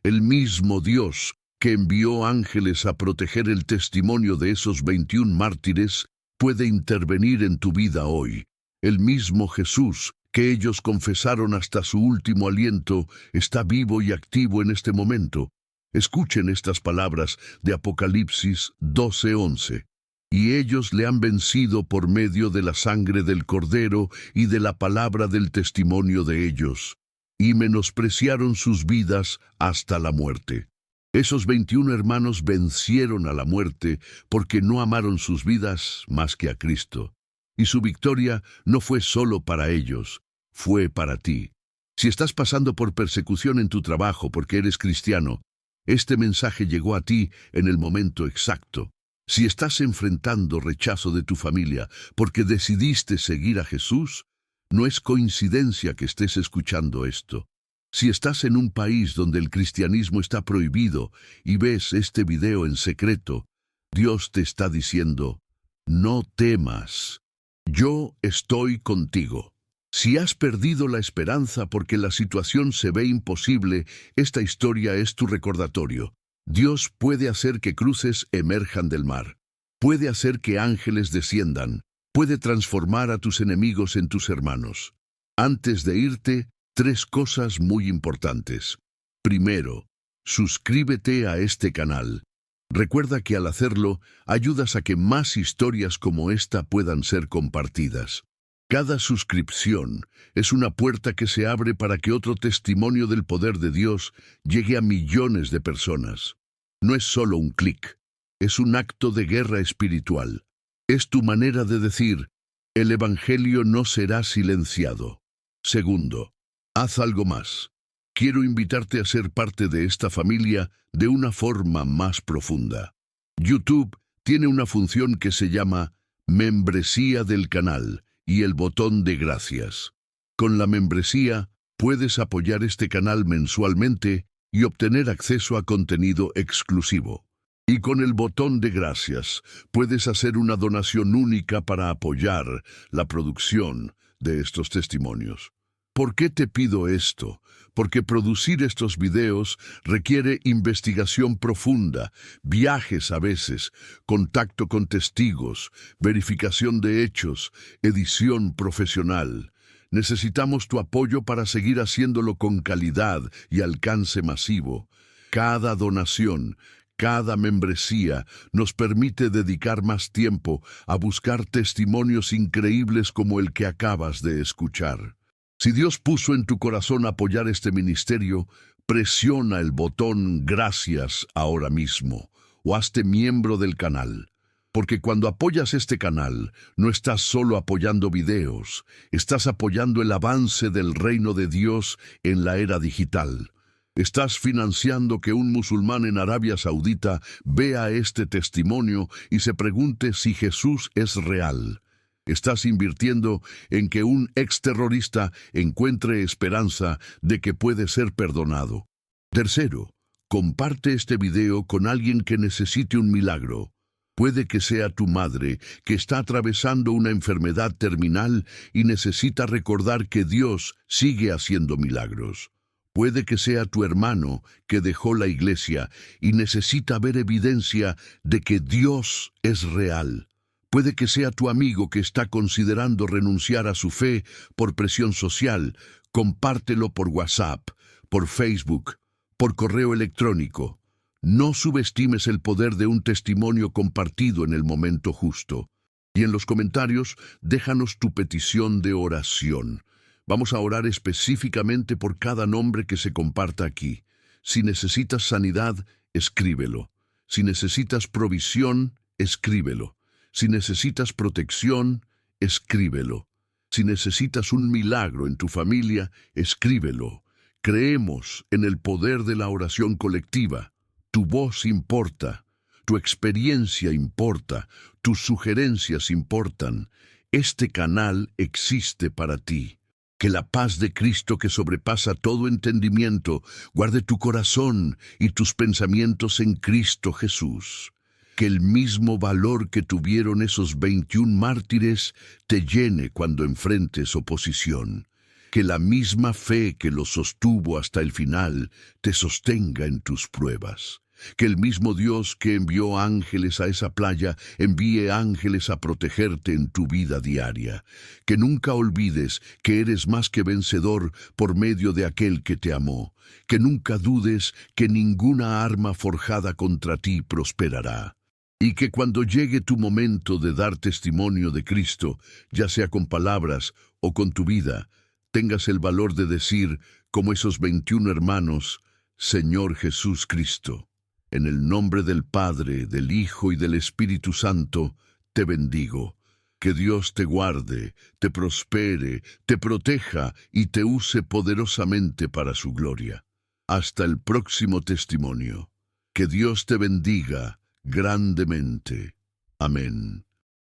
El mismo Dios que envió ángeles a proteger el testimonio de esos 21 mártires puede intervenir en tu vida hoy. El mismo Jesús que ellos confesaron hasta su último aliento está vivo y activo en este momento. Escuchen estas palabras de Apocalipsis 12:11. Y ellos le han vencido por medio de la sangre del Cordero y de la palabra del testimonio de ellos, y menospreciaron sus vidas hasta la muerte. Esos 21 hermanos vencieron a la muerte porque no amaron sus vidas más que a Cristo. Y su victoria no fue solo para ellos, fue para ti. Si estás pasando por persecución en tu trabajo porque eres cristiano, este mensaje llegó a ti en el momento exacto. Si estás enfrentando rechazo de tu familia porque decidiste seguir a Jesús, no es coincidencia que estés escuchando esto. Si estás en un país donde el cristianismo está prohibido y ves este video en secreto, Dios te está diciendo, no temas. Yo estoy contigo. Si has perdido la esperanza porque la situación se ve imposible, esta historia es tu recordatorio. Dios puede hacer que cruces emerjan del mar. Puede hacer que ángeles desciendan. Puede transformar a tus enemigos en tus hermanos. Antes de irte, 3 cosas muy importantes. Primero, suscríbete a este canal. Recuerda que al hacerlo, ayudas a que más historias como esta puedan ser compartidas. Cada suscripción es una puerta que se abre para que otro testimonio del poder de Dios llegue a millones de personas. No es solo un clic, es un acto de guerra espiritual. Es tu manera de decir, el Evangelio no será silenciado. Segundo, haz algo más. Quiero invitarte a ser parte de esta familia de una forma más profunda. YouTube tiene una función que se llama membresía del canal y el botón de gracias. Con la membresía puedes apoyar este canal mensualmente y obtener acceso a contenido exclusivo. Y con el botón de gracias puedes hacer una donación única para apoyar la producción de estos testimonios. ¿Por qué te pido esto? Porque producir estos videos requiere investigación profunda, viajes a veces, contacto con testigos, verificación de hechos, edición profesional. Necesitamos tu apoyo para seguir haciéndolo con calidad y alcance masivo. Cada donación, cada membresía nos permite dedicar más tiempo a buscar testimonios increíbles como el que acabas de escuchar. Si Dios puso en tu corazón apoyar este ministerio, presiona el botón Gracias ahora mismo o hazte miembro del canal. Porque cuando apoyas este canal, no estás solo apoyando videos, estás apoyando el avance del reino de Dios en la era digital. Estás financiando que un musulmán en Arabia Saudita vea este testimonio y se pregunte si Jesús es real. Estás invirtiendo en que un exterrorista encuentre esperanza de que puede ser perdonado. Tercero, comparte este video con alguien que necesite un milagro. Puede que sea tu madre, que está atravesando una enfermedad terminal y necesita recordar que Dios sigue haciendo milagros. Puede que sea tu hermano, que dejó la iglesia y necesita ver evidencia de que Dios es real. Puede que sea tu amigo que está considerando renunciar a su fe por presión social. Compártelo por WhatsApp, por Facebook, por correo electrónico. No subestimes el poder de un testimonio compartido en el momento justo. Y en los comentarios, déjanos tu petición de oración. Vamos a orar específicamente por cada nombre que se comparta aquí. Si necesitas sanidad, escríbelo. Si necesitas provisión, escríbelo. Si necesitas protección, escríbelo. Si necesitas un milagro en tu familia, escríbelo. Creemos en el poder de la oración colectiva. Tu voz importa, tu experiencia importa, tus sugerencias importan. Este canal existe para ti. Que la paz de Cristo, que sobrepasa todo entendimiento, guarde tu corazón y tus pensamientos en Cristo Jesús. Que el mismo valor que tuvieron esos 21 mártires te llene cuando enfrentes oposición. Que la misma fe que los sostuvo hasta el final te sostenga en tus pruebas. Que el mismo Dios que envió ángeles a esa playa envíe ángeles a protegerte en tu vida diaria. Que nunca olvides que eres más que vencedor por medio de aquel que te amó. Que nunca dudes que ninguna arma forjada contra ti prosperará. Y que cuando llegue tu momento de dar testimonio de Cristo, ya sea con palabras o con tu vida, tengas el valor de decir, como esos 21 hermanos, Señor Jesús Cristo, en el nombre del Padre, del Hijo y del Espíritu Santo, te bendigo. Que Dios te guarde, te prospere, te proteja y te use poderosamente para su gloria. Hasta el próximo testimonio. Que Dios te bendiga grandemente. Amén.